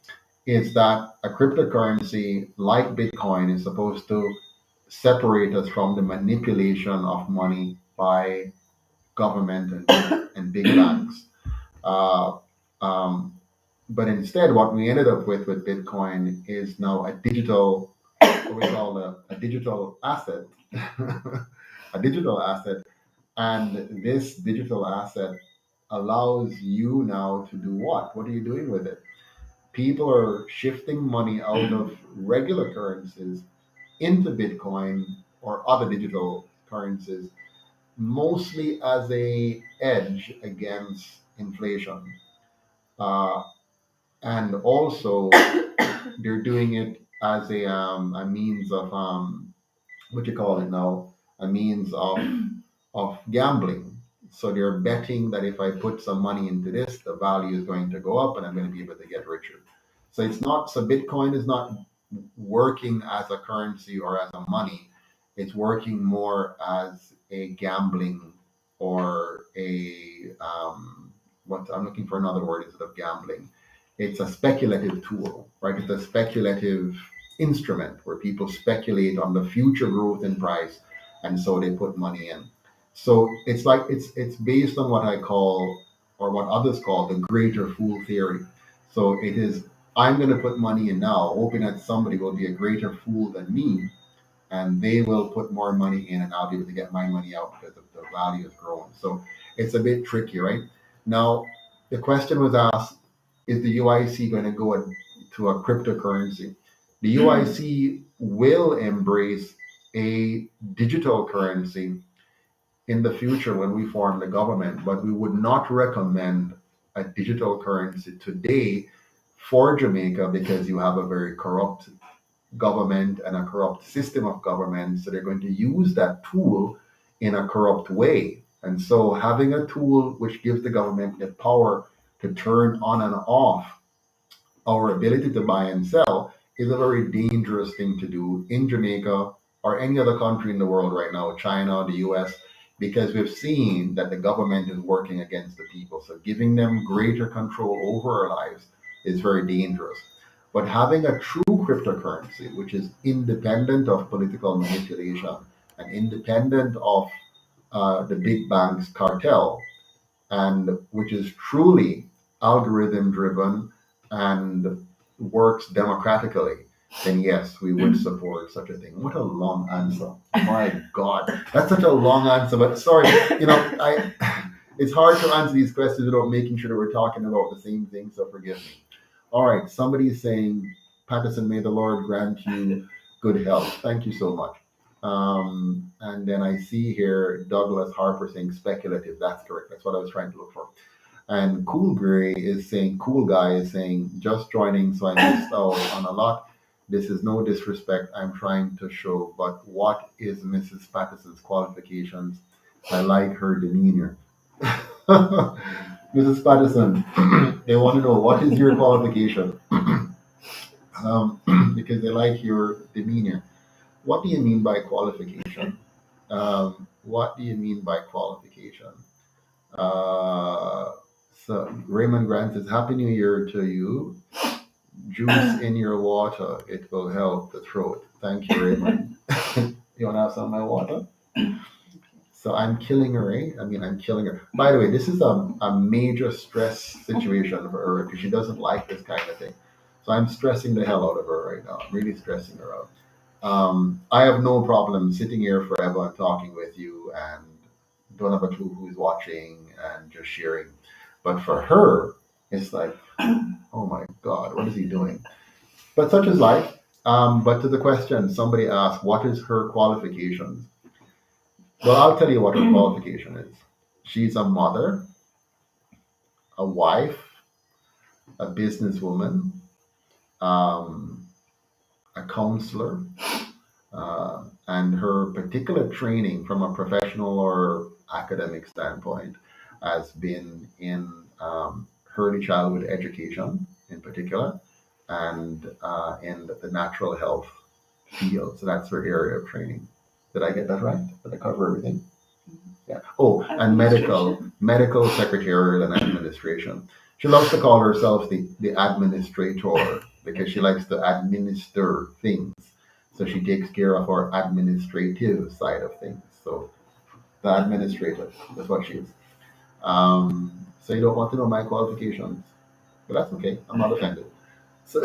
Is that a cryptocurrency like Bitcoin is supposed to separate us from the manipulation of money by government and big banks. Uh, um, but instead, what we ended up with Bitcoin is now a digital, what we call a digital asset, a digital asset. And this digital asset allows you now to do what? What are you doing with it? People are shifting money out of regular currencies into Bitcoin or other digital currencies mostly as a edge against inflation. Uh, and also they're doing it as a means of what you call it now, a means of gambling. So they're betting that if I put some money into this, the value is going to go up and I'm going to be able to get richer. So it's not, so Bitcoin is not working as a currency or as a money. It's working more as a gambling or what I'm looking for another word instead of gambling. It's a speculative tool, right? It's a speculative instrument where people speculate on the future growth in price, and so they put money in. So it's like it's based on what I call or what others call the greater fool theory. So it is I'm going to put money in now, hoping that somebody will be a greater fool than me, and they will put more money in, and I'll be able to get my money out because the value is growing. So it's a bit tricky, right? Now, the question was asked: is the UIC going to go to a cryptocurrency? The UIC will embrace a digital currency in the future when we form the government, but we would not recommend a digital currency today for Jamaica because you have a very corrupt government and a corrupt system of government. So they're going to use that tool in a corrupt way. And so having a tool which gives the government the power to turn on and off our ability to buy and sell is a very dangerous thing to do in Jamaica or any other country in the world right now, China, the US, because we've seen that the government is working against the people. So giving them greater control over our lives is very dangerous. But having a true cryptocurrency, which is independent of political manipulation and independent of the big banks cartel, and which is truly algorithm driven and works democratically, then yes, we would support such a thing. What a long answer. My God. That's such a long answer, but sorry, I it's hard to answer these questions without making sure that we're talking about the same thing, so forgive me. All right, somebody's saying, Patterson, may the Lord grant you good health. Thank you so much. And then I see here Douglas Harper saying speculative. That's correct. That's what I was trying to look for. And Cool Guy is saying, just joining, so I missed out on a lot. This is no disrespect I'm trying to show, but what is Mrs. Patterson's qualifications? I like her demeanor. Mrs. Patterson, they want to know what is your qualification? Because they like your demeanor. What do you mean by qualification? What do you mean by qualification? Uh, so Raymond Grant says, Happy New Year to you. Juice in your water, it will help the throat. Thank you, Raymond. You want to have some of my water? So I'm killing her, eh? I mean, I'm killing her. By the way, this is a major stress situation for her because she doesn't like this kind of thing. So I'm stressing the hell out of her right now. I'm really stressing her out. I have no problem sitting here forever and talking with you and don't have a clue who's watching and just sharing. But for her, it's like, oh my God, what is he doing? But such is life. But to the question, somebody asked, what is her qualifications? Well, I'll tell you what her qualification is. She's a mother, a wife, a businesswoman, um, a counselor, and her particular training from a professional or academic standpoint has been in early childhood education in particular and in the natural health field. So that's her area of training. Did I get that right? Did I cover everything? Yeah. Oh, and medical secretarial and administration. She loves to call herself the administrator because she likes to administer things. So she takes care of our administrative side of things. So the administrator, that's what she is. So you don't want to know my qualifications, but that's okay. I'm not offended. So,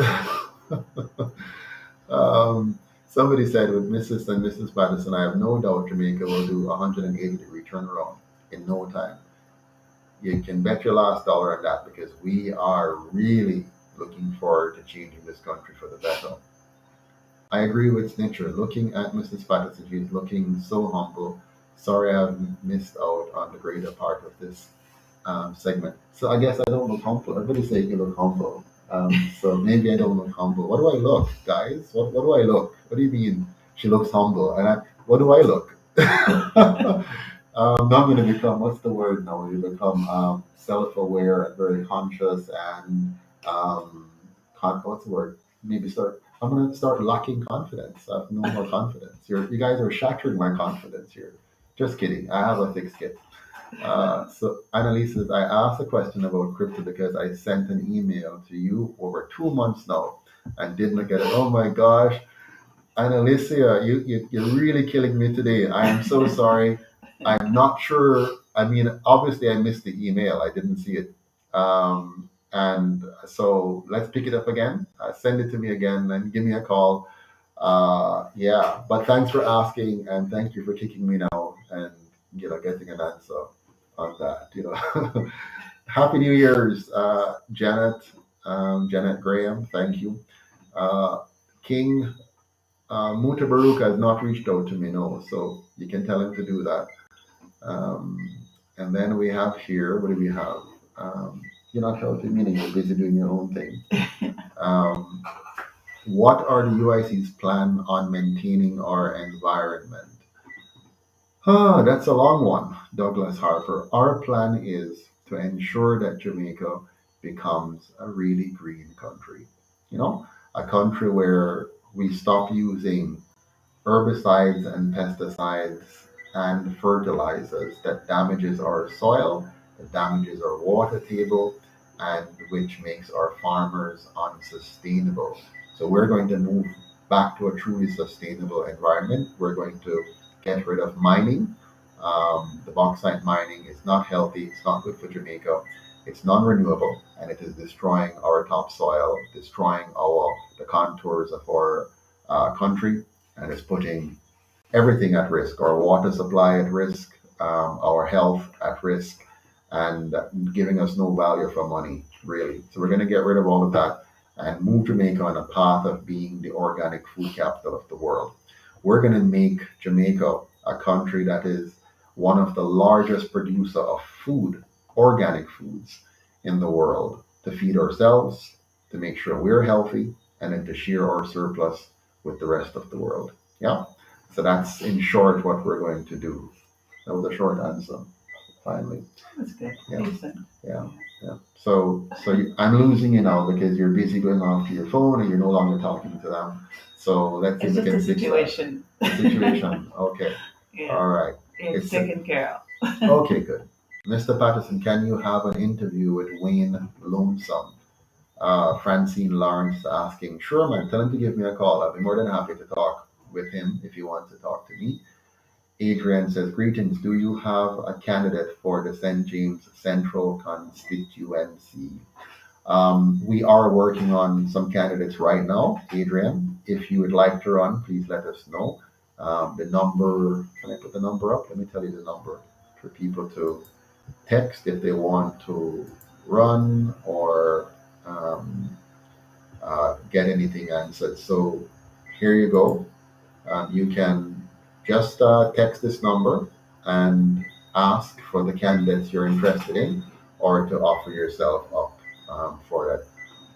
somebody said with Mrs. and Mrs. Patterson, I have no doubt Jamaica will do a 180-degree turnaround in no time. You can bet your last dollar on that because we are really looking forward to changing this country for the better. I agree with Snitcher. Looking at Mrs. Patterson, she's looking so humble. Sorry I've missed out on the greater part of this segment. So I guess I don't look humble. Everybody say you look humble. So maybe I don't look humble. What do I look, guys? What do I look? What do you mean she looks humble? What do I look? Now I'm going to become, what's the word now? You become self-aware and very conscious and, what's the word? I'm going to start lacking confidence. I have no more confidence. You guys are shattering my confidence here. Just kidding. I have a thick skin. So Annalise says, I asked a question about crypto because I sent an email to you over 2 months now and didn't get it. Oh my gosh. Annalisa, you're really killing me today. I am so sorry. I'm not sure. I mean, obviously I missed the email. I didn't see it. And so let's pick it up again. Send it to me again and give me a call. Yeah, but thanks for asking and thank you for kicking me now and getting an answer on that. Happy New Year's, Janet, Janet Graham. Thank you. King Mutabaruka has not reached out to me, no, so you can tell him to do that. And then we have here, what do we have? You're not helping me, you're busy doing your own thing. What are the UIC's plan on maintaining our environment? That's a long one, Douglas Harper. Our plan is to ensure that Jamaica becomes a really green country. A country where we stop using herbicides and pesticides and fertilizers that damages our soil, that damages our water table, and which makes our farmers unsustainable. So we're going to move back to a truly sustainable environment. We're going to get rid of mining. The bauxite mining is not healthy. It's not good for Jamaica. It's non-renewable, and it is destroying our topsoil, destroying the contours of our country, and it's putting everything at risk, our water supply at risk, our health at risk, and giving us no value for money, really. So we're going to get rid of all of that and move Jamaica on a path of being the organic food capital of the world. We're going to make Jamaica a country that is one of the largest producer of food, organic foods in the world, to feed ourselves, to make sure we're healthy, and then to share our surplus with the rest of the world. Yeah. So that's in short what we're going to do. That was a short answer. Finally. That's good. Yeah. Decent. Yeah. So I'm losing you now because you're busy going off to your phone and you're no longer talking to them. So let's see It's if we just can a situation. Situation. Okay. Yeah. All right. It's taken care of. Okay, good. Mr. Patterson, can you have an interview with Wayne Lonesome? Francine Lawrence asking, sure, man, tell him to give me a call. I'll be more than happy to talk with him if he wants to talk to me. Adrian says, greetings. Do you have a candidate for the St. James Central constituency? We are working on some candidates right now, Adrian. If you would like to run, please let us know. The number, can I put the number up? Let me tell you the number for people to text if they want to run or um, get anything answered. So here you go. You can just text this number and ask for the candidates you're interested in or to offer yourself up for that.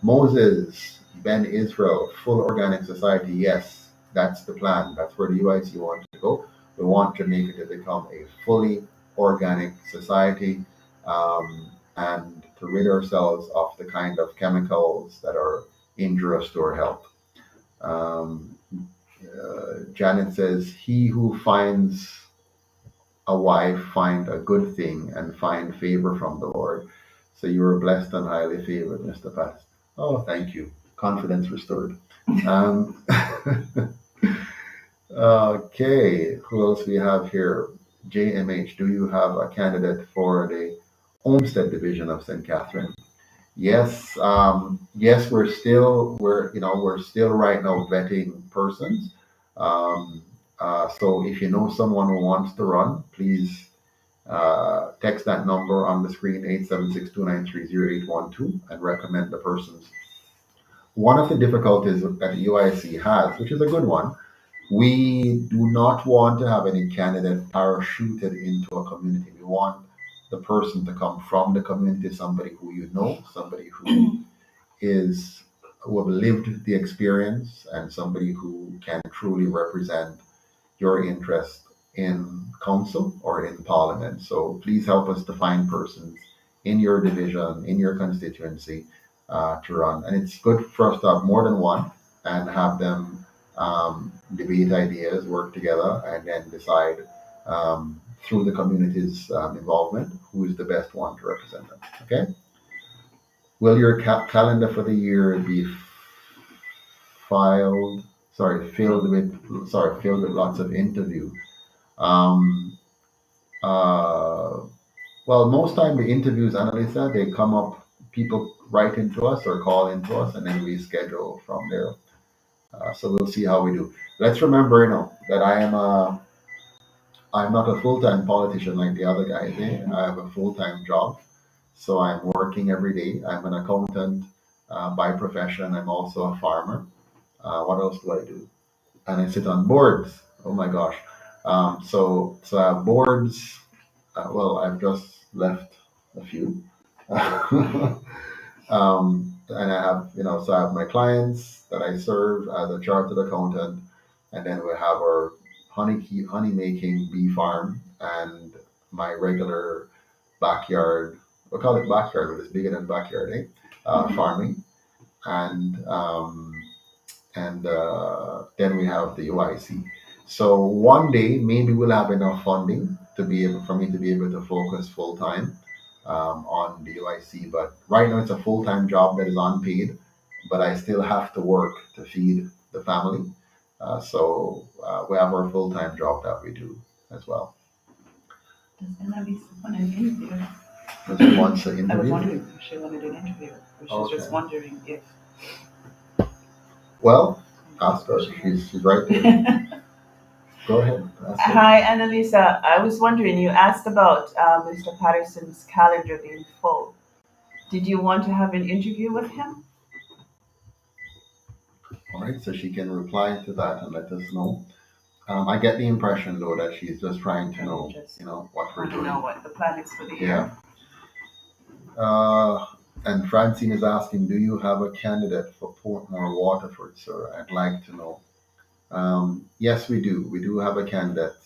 Moses, Ben Israel, full organic society. Yes, that's the plan. That's where the UIC wants to go. We want Jamaica to become a fully organic society and to rid ourselves of the kind of chemicals that are injurious to our health. Um, Janet says, he who finds a wife find a good thing and find favor from the Lord. So you are blessed and highly favored, Mr. Past. Oh, thank you. Confidence restored. Um, okay, who else we have here? JMH, do you have a candidate for the Olmsted division of St. Catherine? Yes, yes, we're still right now vetting persons. Um, so if you know someone who wants to run, please text that number on the screen 876-293-0812 and recommend the persons. One of the difficulties that the UIC has, which is a good one, we do not want to have any candidate parachuted into a community. We want the person to come from the community, somebody who you know, somebody who have lived the experience, and somebody who can truly represent your interest in council or in parliament. So please help us to find persons in your division, in your constituency, to run. And it's good for us to have more than one and have them debate ideas, work together, and then decide through the community's involvement who is the best one to represent them. Okay. Will your calendar for the year be filed? Filled with lots of interview. Um, uh, well, most time the interviews, Annalisa, they come up. People write into us or call into us, and then we schedule from there. So we'll see how we do. Let's remember, that I'm not a full-time politician like the other guys. I have a full-time job, so I'm working every day. I'm an accountant by profession. I'm also a farmer. What else do I do? And I sit on boards. Oh my gosh. So I have boards. I've just left a few. And I have, so I have my clients that I serve as a chartered accountant, and then we have our honey making bee farm and my regular backyard. We call it backyard, but it's bigger than backyard, farming, and then we have the UIC. So one day maybe we'll have enough funding for me to be able to focus full time on the UIC. But right now it's a full time job that is unpaid, but I still have to work to feed the family. So we have our full time job that we do as well. Does Annalise want an interview? Does she want to I was interview? wondering if she wanted an interview. Or she's just Okay. wondering if. Well, ask her. She's right there. Go ahead. Ask her. Hi, Annalisa. I was wondering, you asked about Mr. Patterson's calendar being full. Did you want to have an interview with him? All right, so she can reply to that and let us know. I get the impression though that she's just trying to know, what we're Want to doing. know what the plan is for the Yeah. year? And Francine is asking, do you have a candidate for Portmore Waterford, sir? I'd like to know. Yes, we do. We do have a candidate,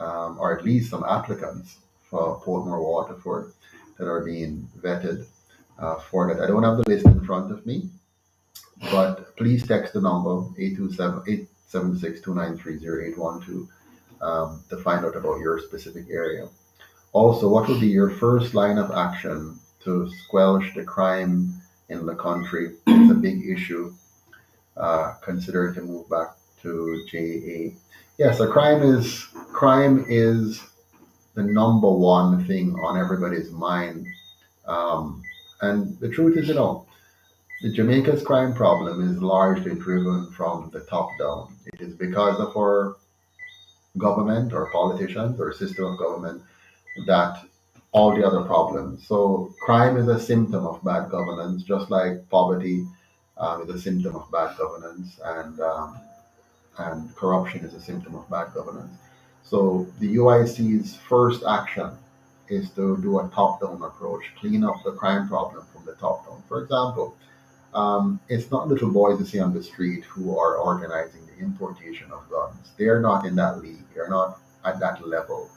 or at least some applicants for Portmore Waterford that are being vetted for that. I don't have the list in front of me, but please text the number 876-293-0812 to find out about your specific area. Also, what would be your first line of action to squelch the crime in the country? It's a big issue. Consider to move back to JA. Yeah, so crime is the number one thing on everybody's mind. Um, and the truth is, the Jamaica's crime problem is largely driven from the top down. It is because of our government or politicians or system of government that all the other problems. So crime is a symptom of bad governance, just like poverty is a symptom of bad governance, and corruption is a symptom of bad governance. So the UIC's first action is to do a top-down approach, clean up the crime problem from the top down. For example, it's not little boys you see on the street who are organizing the importation of guns. They're not in that league. They're not at that level.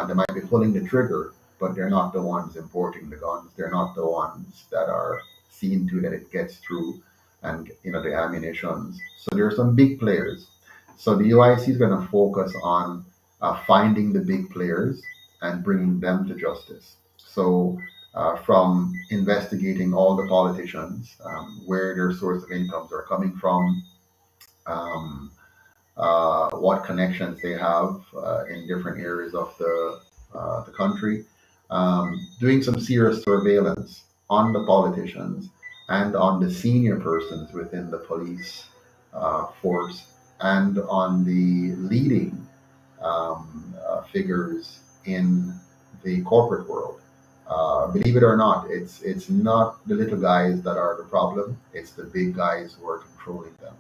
They might be pulling the trigger, but they're not the ones importing the guns. They're not the ones that are seeing to that it gets through, and the ammunitions. So there are some big players. So the UIC is going to focus on finding the big players and bringing them to justice. So from investigating all the politicians, where their source of incomes are coming from, um, what connections they have in different areas of the country, doing some serious surveillance on the politicians and on the senior persons within the police force and on the leading figures in the corporate world. Believe it or not, it's not the little guys that are the problem. It's the big guys who are controlling them,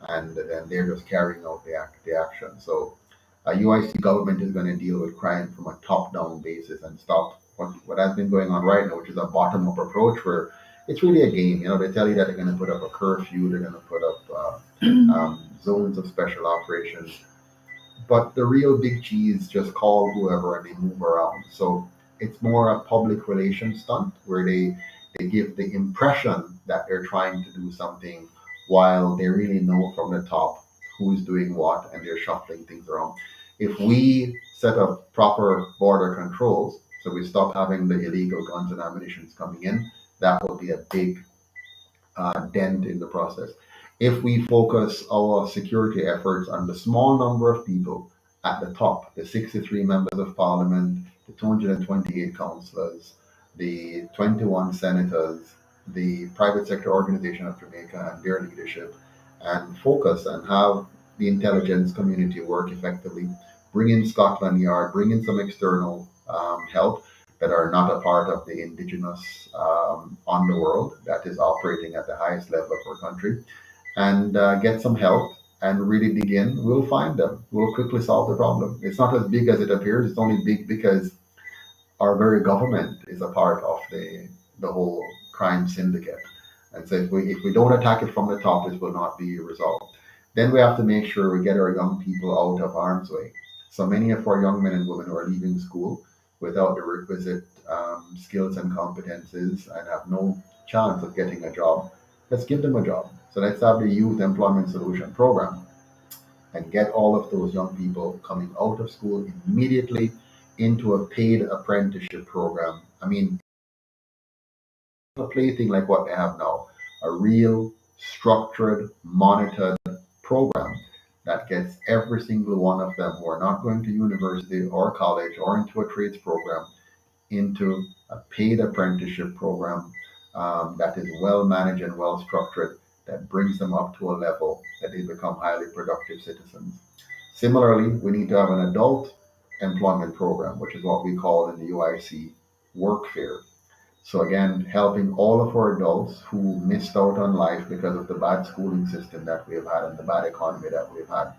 and then they're just carrying out the action. So, UIC government is going to deal with crime from a top-down basis and stop what has been going on right now, which is a bottom-up approach where it's really a game. They tell you that they're going to put up a curfew, they're going to put up zones of special operations, but the real big cheese just call whoever and they move around. So it's more a public relations stunt where they give the impression that they're trying to do something while they really know from the top who's doing what and they're shuffling things around. If we set up proper border controls, so we stop having the illegal guns and ammunitions coming in, that will be a big dent in the process. If we focus our security efforts on the small number of people at the top, the 63 members of parliament, the 228 councillors, the 21 senators, the private sector organization of Jamaica and their leadership, and focus and have the intelligence community work effectively, bring in Scotland Yard, bring in some external help that are not a part of the indigenous underworld that is operating at the highest level of our country, and get some help and really dig in. We'll find them. We'll quickly solve the problem. It's not as big as it appears. It's only big because our very government is a part of the whole crime syndicate. And so if we don't attack it from the top, it will not be resolved. Then we have to make sure we get our young people out of harm's way. So many of our young men and women who are leaving school without the requisite skills and competences and have no chance of getting a job, let's give them a job. So let's have the Youth Employment Solution Program and get all of those young people coming out of school immediately into a paid apprenticeship program. I mean, a plaything like what they have now, a real structured, monitored program that gets every single one of them who are not going to university or college or into a trades program into a paid apprenticeship program that is well managed and well structured, that brings them up to a level that they become highly productive citizens. Similarly, we need to have an adult employment program, which is what we call in the UIC work fair. So again, helping all of our adults who missed out on life because of the bad schooling system that we've had and the bad economy that we've had,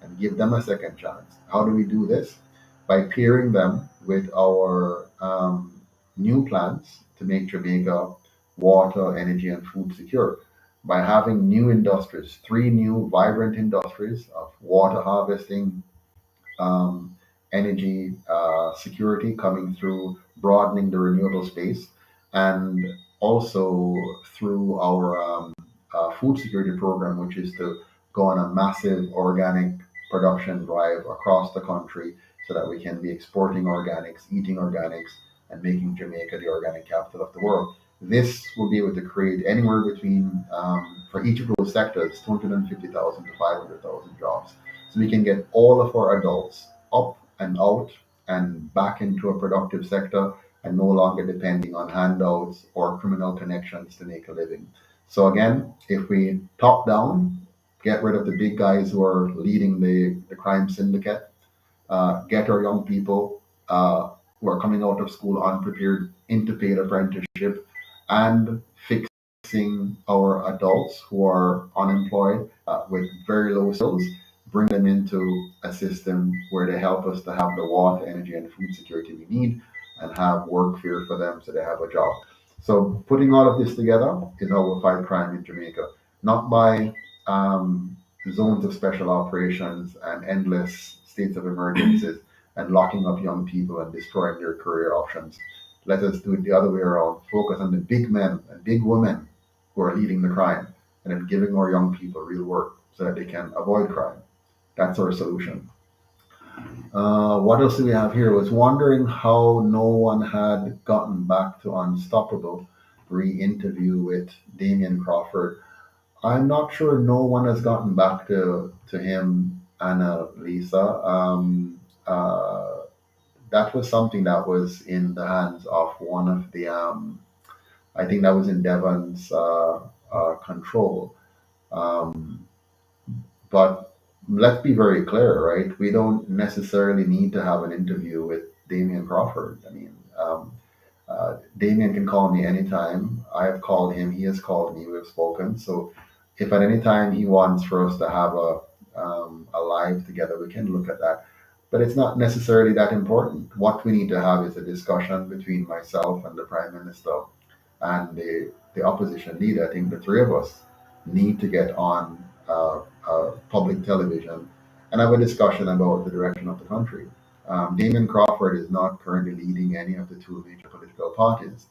and give them a second chance. How do we do this? By pairing them with our new plans to make Jamaica water, energy, and food secure. By having new industries, three new vibrant industries of water harvesting, um, energy security coming through broadening the renewable space, and also through our food security program, which is to go on a massive organic production drive across the country so that we can be exporting organics, eating organics, and making Jamaica the organic capital of the world. This will be able to create anywhere between, for each of those sectors, 250,000 to 500,000 jobs. So we can get all of our adults up and out and back into a productive sector and no longer depending on handouts or criminal connections to make a living. So again, if we top down, get rid of the big guys who are leading the crime syndicate, get our young people who are coming out of school unprepared into paid apprenticeship, and fixing our adults who are unemployed with very low skills, bring them into a system where they help us to have the water, energy, and food security we need and have work fear for them so they have a job. So putting all of this together is how we fight crime in Jamaica, not by um, zones of special operations and endless states of emergencies and locking up young people and destroying their career options. Let us do it the other way around. Focus on the big men and big women who are leading the crime and then giving our young people real work so that they can avoid crime. That's our solution. What else do we have here? I was wondering how no one had gotten back to Unstoppable re-interview with Damien Crawford. I'm not sure no one has gotten back to him, Anna Lisa. That was something that was in the hands of one of the, I think that was in Devon's control. Um, but let's be very clear, right? We don't necessarily need to have an interview with Damian Crawford. I mean, Damien can call me anytime. I have called him. He has called me. We've spoken. So if at any time he wants for us to have a live together, we can look at that. But it's not necessarily that important. What we need to have is a discussion between myself and the Prime Minister and the opposition leader. I think the three of us need to get on public television and have a discussion about the direction of the country. Damon Crawford is not currently leading any of the two major political parties.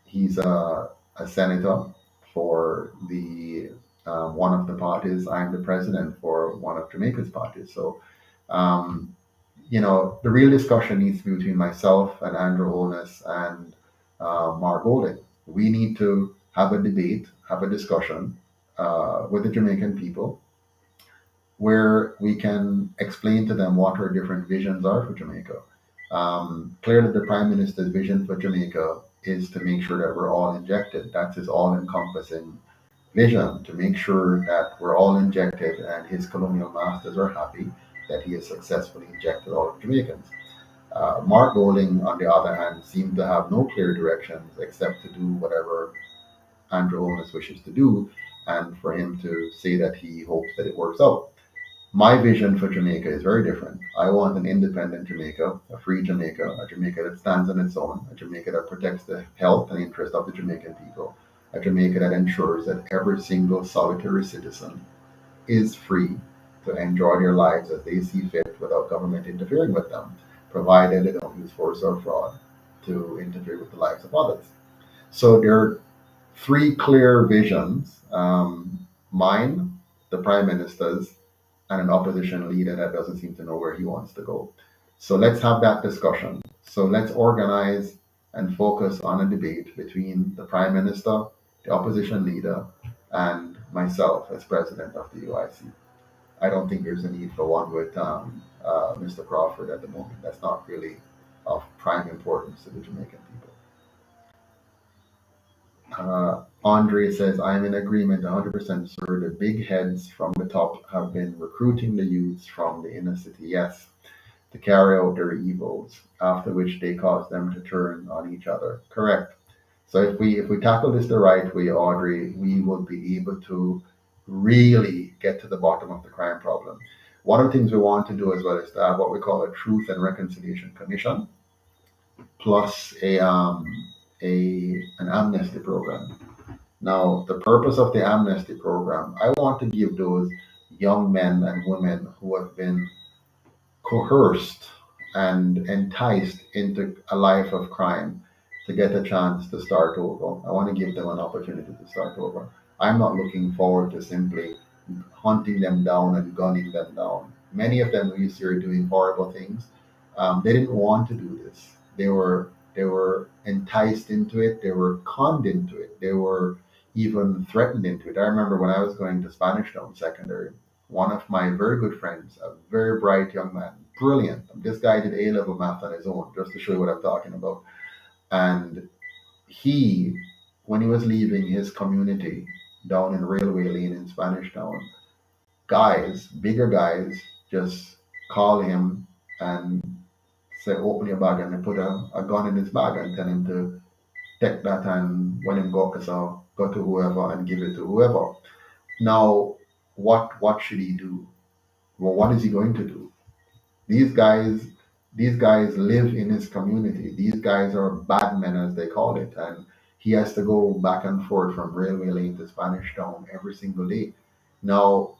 He's a senator for the one of the parties. I'm the president for one of Jamaica's parties. So, um, the real discussion needs to be between myself and Andrew Holness and Mark Golding. We need to have a debate, have a discussion with the Jamaican people where we can explain to them what our different visions are for Jamaica. Clearly, the Prime Minister's vision for Jamaica is to make sure that we're all injected. That's his all encompassing vision, to make sure that we're all injected and his colonial masters are happy that he has successfully injected all of Jamaicans. Mark Golding, on the other hand, seemed to have no clear directions except to do whatever Andrew Holness wishes to do, and for him to say that he hopes that it works out. My vision for Jamaica is very different. I want an independent Jamaica, a free Jamaica, a Jamaica that stands on its own, a Jamaica that protects the health and interest of the Jamaican people, a Jamaica that ensures that every single solitary citizen is free to enjoy their lives as they see fit without government interfering with them, provided they don't use force or fraud to interfere with the lives of others. So there are three clear visions, mine, the Prime Minister's, and an opposition leader that doesn't seem to know where he wants to go. So let's have that discussion. So let's organize and focus on a debate between the Prime Minister, the opposition leader, and myself as president of the UIC. I don't think there's a need for one with Mr. Crawford at the moment. That's not really of prime importance to the Jamaican people. Andre says, I'm in agreement 100%, sir. The big heads from the top have been recruiting the youths from the inner city, yes, to carry out their evils, after which they cause them to turn on each other. Correct. So if we tackle this the right way, Audrey, we will be able to really get to the bottom of the crime problem. One of the things we want to do as well is to have what we call a Truth and Reconciliation Commission, plus an amnesty program. Now, the purpose of the amnesty program, I want to give those young men and women who have been coerced and enticed into a life of crime to get a chance to start over. I want to give them an opportunity to start over. I'm not looking forward to simply hunting them down and gunning them down. Many of them we see are doing horrible things. They didn't want to do this. They were enticed into it. They were conned into it. They were even threatened into it. I remember when I was going to Spanish Town Secondary, one of my very good friends, a very bright young man, brilliant. This guy did A-level math on his own, just to show you what I'm talking about. And he, when he was leaving his community down in Railway Lane in Spanish Town, guys, bigger guys, just call him and say, open your bag, and they put a gun in his bag and tell him to take that, and when him go, so go to whoever and give it to whoever. Now, what should he do? Well, what is he going to do? These guys, these guys live in his community. These guys are bad men, as they call it, and he has to go back and forth from Railway Lane to Spanish Town every single day. Now,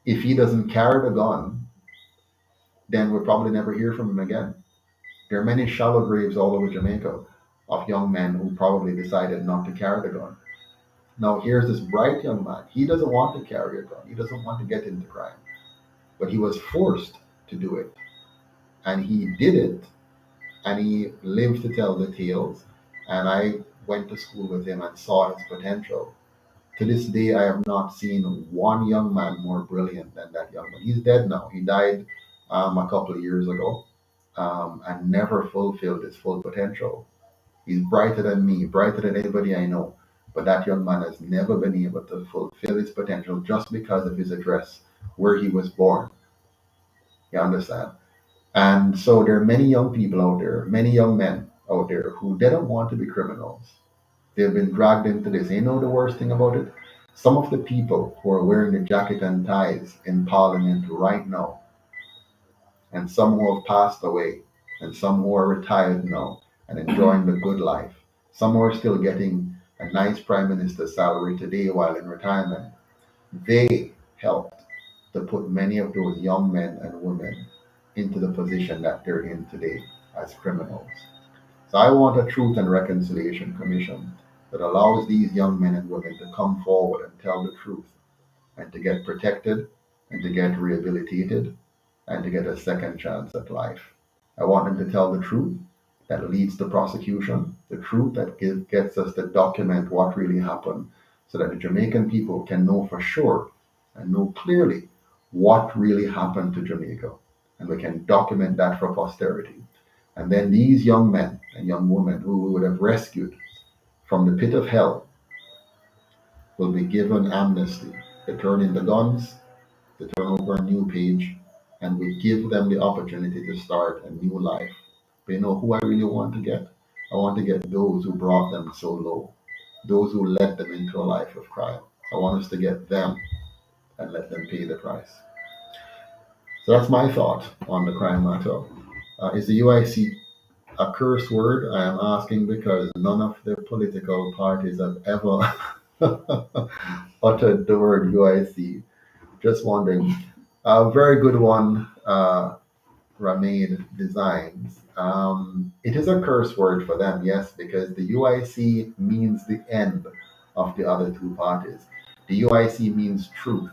if he doesn't carry the gun, then we'll probably never hear from him again. There are many shallow graves all over Jamaica of young men who probably decided not to carry the gun. Now, here's this bright young man. He doesn't want to carry a gun. He doesn't want to get into crime, but he was forced to do it. And he did it, and he lived to tell the tales. And I went to school with him and saw his potential. To this day, I have not seen one young man more brilliant than that young man. He's dead now. He died a couple of years ago, and never fulfilled his full potential. He's brighter than me, brighter than anybody I know. But that young man has never been able to fulfill his potential just because of his address, where he was born. You understand? And so there are many young people out there, many young men out there who didn't want to be criminals. They've been dragged into this. You know the worst thing about it? Some of the people who are wearing the jacket and ties in Parliament right now, and some who have passed away, and some who are retired now and enjoying the good life, some who are still getting a nice prime minister salary today while in retirement, they helped to put many of those young men and women into the position that they're in today as criminals. So I want a Truth and Reconciliation Commission that allows these young men and women to come forward and tell the truth, and to get protected, and to get rehabilitated, and to get a second chance at life. I want them to tell the truth that leads to prosecution, the truth that gets us to document what really happened, so that the Jamaican people can know for sure and know clearly what really happened to Jamaica. And we can document that for posterity. And then these young men and young women who we would have rescued from the pit of hell will be given amnesty to turn in the guns, to turn over a new page, and we give them the opportunity to start a new life. But you know who I really want to get? I want to get those who brought them so low, those who led them into a life of crime. I want us to get them and let them pay the price. So that's my thought on the crime matter. Is the UIC a curse word? I am asking because none of the political parties have ever uttered the word UIC. Just wondering. A very good one, Ramade Designs. It is a curse word for them, yes, because the UIC means the end of the other two parties. The UIC means truth.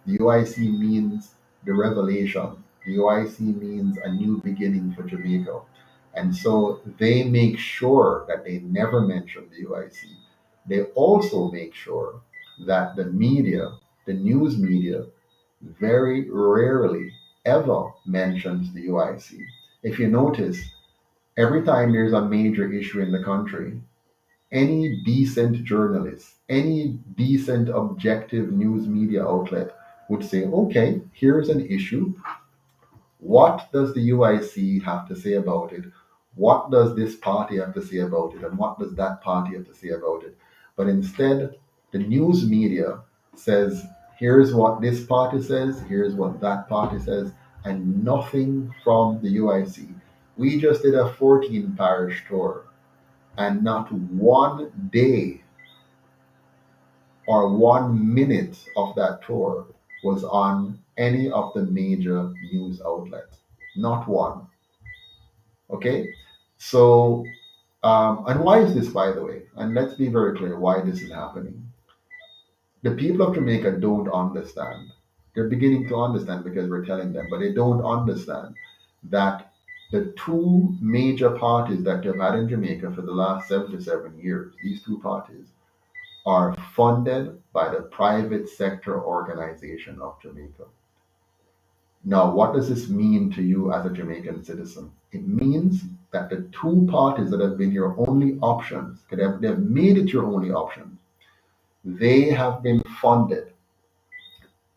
The UIC means the revelation. The UIC means a new beginning for Jamaica. And so they make sure that they never mention the UIC. They also make sure that the media, the news media, very rarely ever mentions the UIC. If you notice, every time there's a major issue in the country, any decent journalist, any decent objective news media outlet would say, okay, here's an issue. What does the UIC have to say about it? What does this party have to say about it? And what does that party have to say about it? But instead, the news media says, here's what this party says, here's what that party says, and nothing from the UIC. We just did a 14 parish tour, and not one day or 1 minute of that tour was on any of the major news outlets. Not one. Okay? So, and why is this, by the way? And let's be very clear why this is happening. The people of Jamaica don't understand. They're beginning to understand because we're telling them, but they don't understand that the two major parties that they've had in Jamaica for the last 77 years, these two parties, are funded by the private sector organization of Jamaica. Now, what does this mean to you as a Jamaican citizen? It means that the two parties that have been your only options, they've made it your only option, they have been funded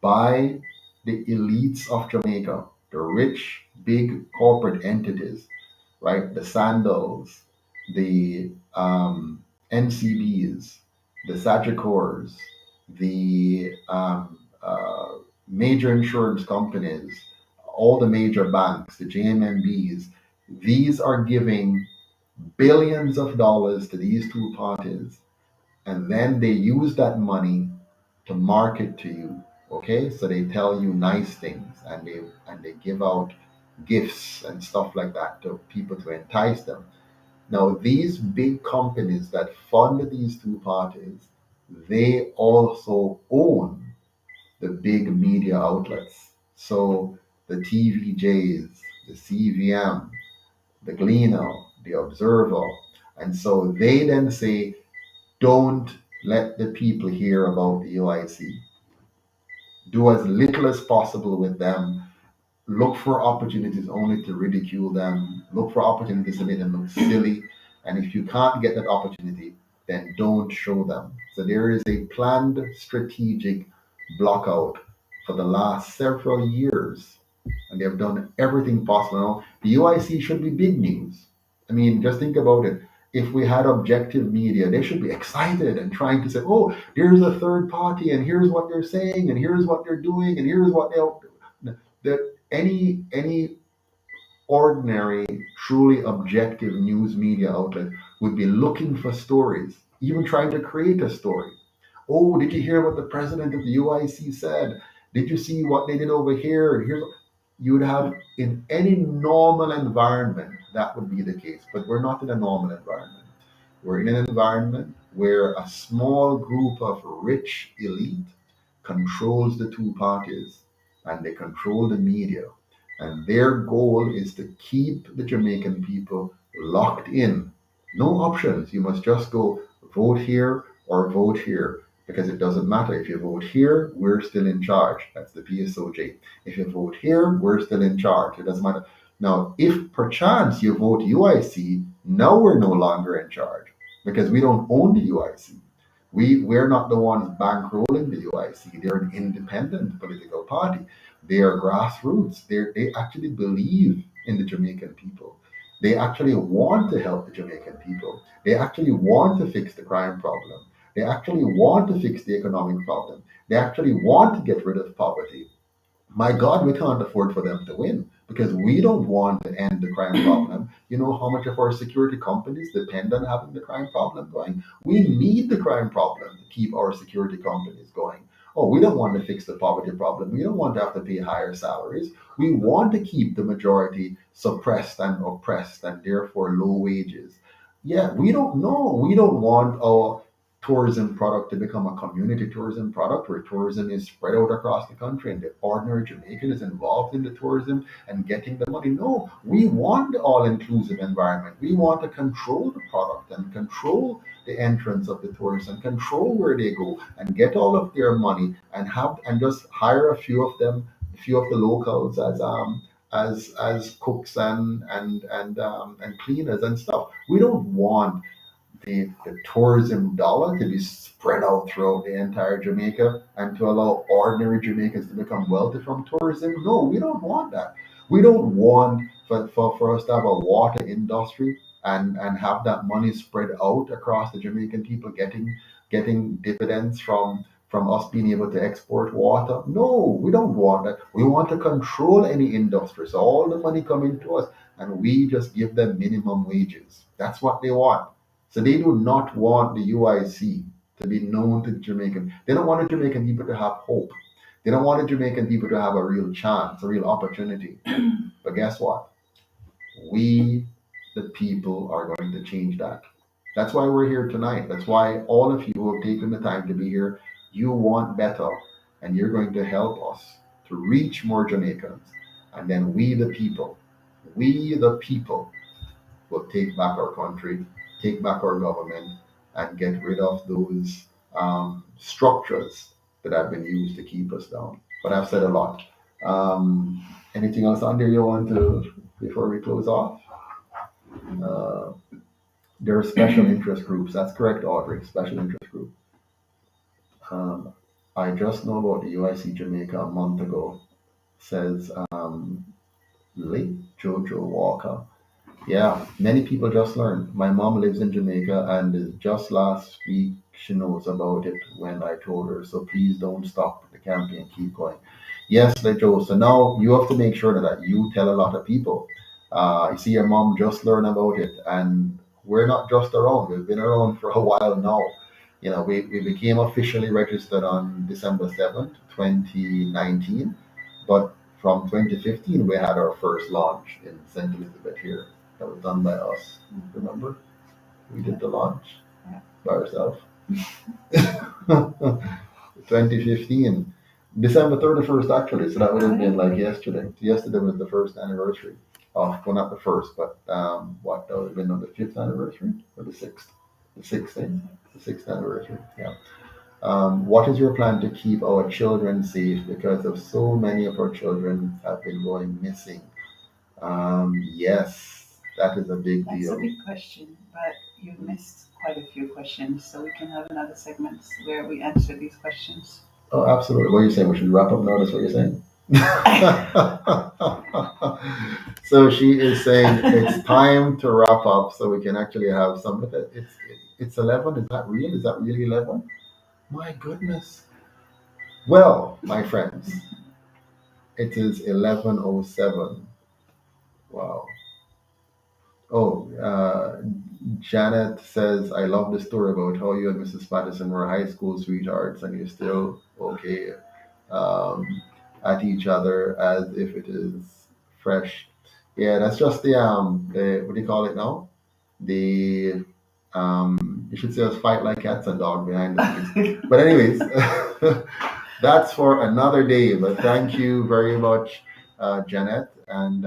by the elites of Jamaica, the rich, big corporate entities, right? The Sandals, the NCBs, the Sagicors, the major insurance companies, all the major banks, the JMMBs. These are giving billions of dollars to these two parties, and then they use that money to market to you. Okay, so they tell you nice things, and they give out gifts and stuff like that to people to entice them. Now, these big companies that fund these two parties, they also own the big media outlets. So the TVJs, the CVM, the Gleaner, the Observer, and so they then say, don't let the people hear about the UIC. Do as little as possible with them. Look for opportunities only to ridicule them. Look for opportunities to make them look silly. And if you can't get that opportunity, then don't show them. So there is a planned strategic blockout for the last several years. And they've done everything possible. Now, the UIC should be big news. I mean, just think about it. If we had objective media, they should be excited and trying to say, oh, here's a third party, and here's what they're saying, and here's what they're doing, and here's what that any ordinary, truly objective news media outlet would be looking for stories, even trying to create a story. Oh, did you hear what the president of the UIC said? Did you see what they did over here? And here's you would have in any normal environment that would be the case, but we're not in a normal environment. We're in an environment where a small group of rich elite controls the two parties, and they control the media. And their goal is to keep the Jamaican people locked in. No options. You must just go vote here or vote here, because it doesn't matter. If you vote here, we're still in charge. That's the PSOJ. If you vote here, we're still in charge. It doesn't matter. Now, if perchance you vote UIC, now we're no longer in charge, because we don't own the UIC. We're not the ones bankrolling the UIC. They're an independent political party. They are grassroots. They actually believe in the Jamaican people. They actually want to help the Jamaican people. They actually want to fix the crime problem. They actually want to fix the economic problem. They actually want to get rid of poverty. My God, we can't afford for them to win, because we don't want to end the crime problem. You know how much of our security companies depend on having the crime problem going? We need the crime problem to keep our security companies going. Oh, we don't want to fix the poverty problem. We don't want to have to pay higher salaries. We want to keep the majority suppressed and oppressed, and therefore low wages. Yeah, we don't know. We don't want our tourism product to become a community tourism product where tourism is spread out across the country and the ordinary Jamaican is involved in the tourism and getting the money. No, we want the all inclusive environment. We want to control the product and control the entrance of the tourists and control where they go and get all of their money and have and just hire a few of them, a few of the locals as cooks and cleaners and stuff. We don't want the tourism dollar to be spread out throughout the entire Jamaica and to allow ordinary Jamaicans to become wealthy from tourism. No, we don't want that. We don't want for us to have a water industry and have that money spread out across the Jamaican people getting dividends from us being able to export water. No, we don't want that. We want to control any industry. So all the money coming to us and we just give them minimum wages. That's what they want. So they do not want the UIC to be known to the Jamaican. They don't want the Jamaican people to have hope. They don't want the Jamaican people to have a real chance, a real opportunity. But guess what? We, the people, are going to change that. That's why we're here tonight. That's why all of you who have taken the time to be here, you want better. And you're going to help us to reach more Jamaicans. And then we, the people, will take back our country, take back our government, and get rid of those structures that have been used to keep us down. But I've said a lot. Anything else under you want to before we close off? Uh, there are special interest groups. That's correct, Audrey. Special interest group. Um, I just know about the UIC Jamaica a month ago. Says late Jojo Walker. Yeah, many people just learned. My mom lives in Jamaica and just last week she knows about it when I told her. So please don't stop the campaign, keep going. Yes, Lejo. So now you have to make sure that you tell a lot of people. You see, your mom just learned about it, and we're not just around. We've been around for a while now. We became officially registered on December 7th, 2019, but from 2015 we had our first launch in St. Elizabeth here. That was done by us. Remember? We did the launch Yeah. by ourselves. 2015. December 31st, actually. So that would have been like yesterday. Yesterday was the first anniversary of, well, not the first, but that would have been on the fifth anniversary or the sixth? The sixth, eh? The sixth anniversary. Yeah. What is your plan to keep our children safe because of so many of our children have been going missing? Yes, that is a big That's a deal. big question, but you've missed quite a few questions, so we can have another segment where we answer these questions. Oh, absolutely. What are you saying? We should wrap up now. That's what you're saying. So she is saying it's time to wrap up so we can actually have some. It's 11. Is that real? Is that really 11? My goodness. Well, my friends, it is 11:07. Wow. Oh, Janet says, I love the story about how you and Mrs. Patterson were high school sweethearts and you're still okay um, at each other as if it is fresh. Yeah, that's just the what do you call it now? The you should say us fight like cats and dogs behind the scenes. But anyways, that's for another day. But thank you very much, Janet, and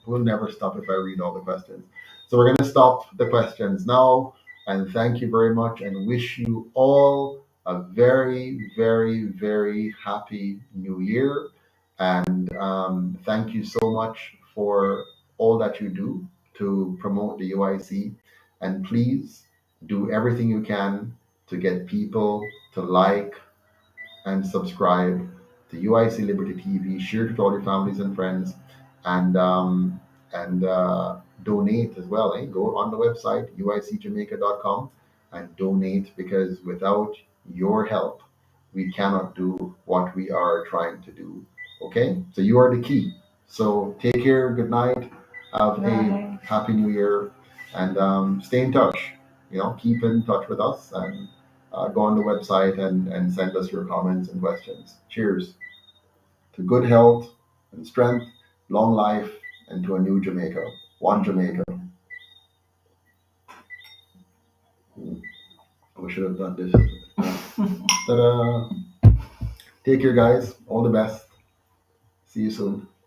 we'll never stop if I read all the questions. So we're going to stop the questions now, and thank you very much, and wish you all a very, very, very happy New Year. And thank you so much for all that you do to promote the UIC. And please do everything you can to get people to like and subscribe to UIC Liberty TV. Share it to all your families and friends, and donate as well. Go on the website uicjamaica.com and donate because without your help, we cannot do what we are trying to do. Okay, so you are the key. So take care. Good night. Have a happy New Year, and stay in touch. Keep in touch with us and go on the website and send us your comments and questions. Cheers to good health and strength, long life, and to a new Jamaica. One Jamaica. We should have done this. Ta-da. Take care, guys. All the best. See you soon.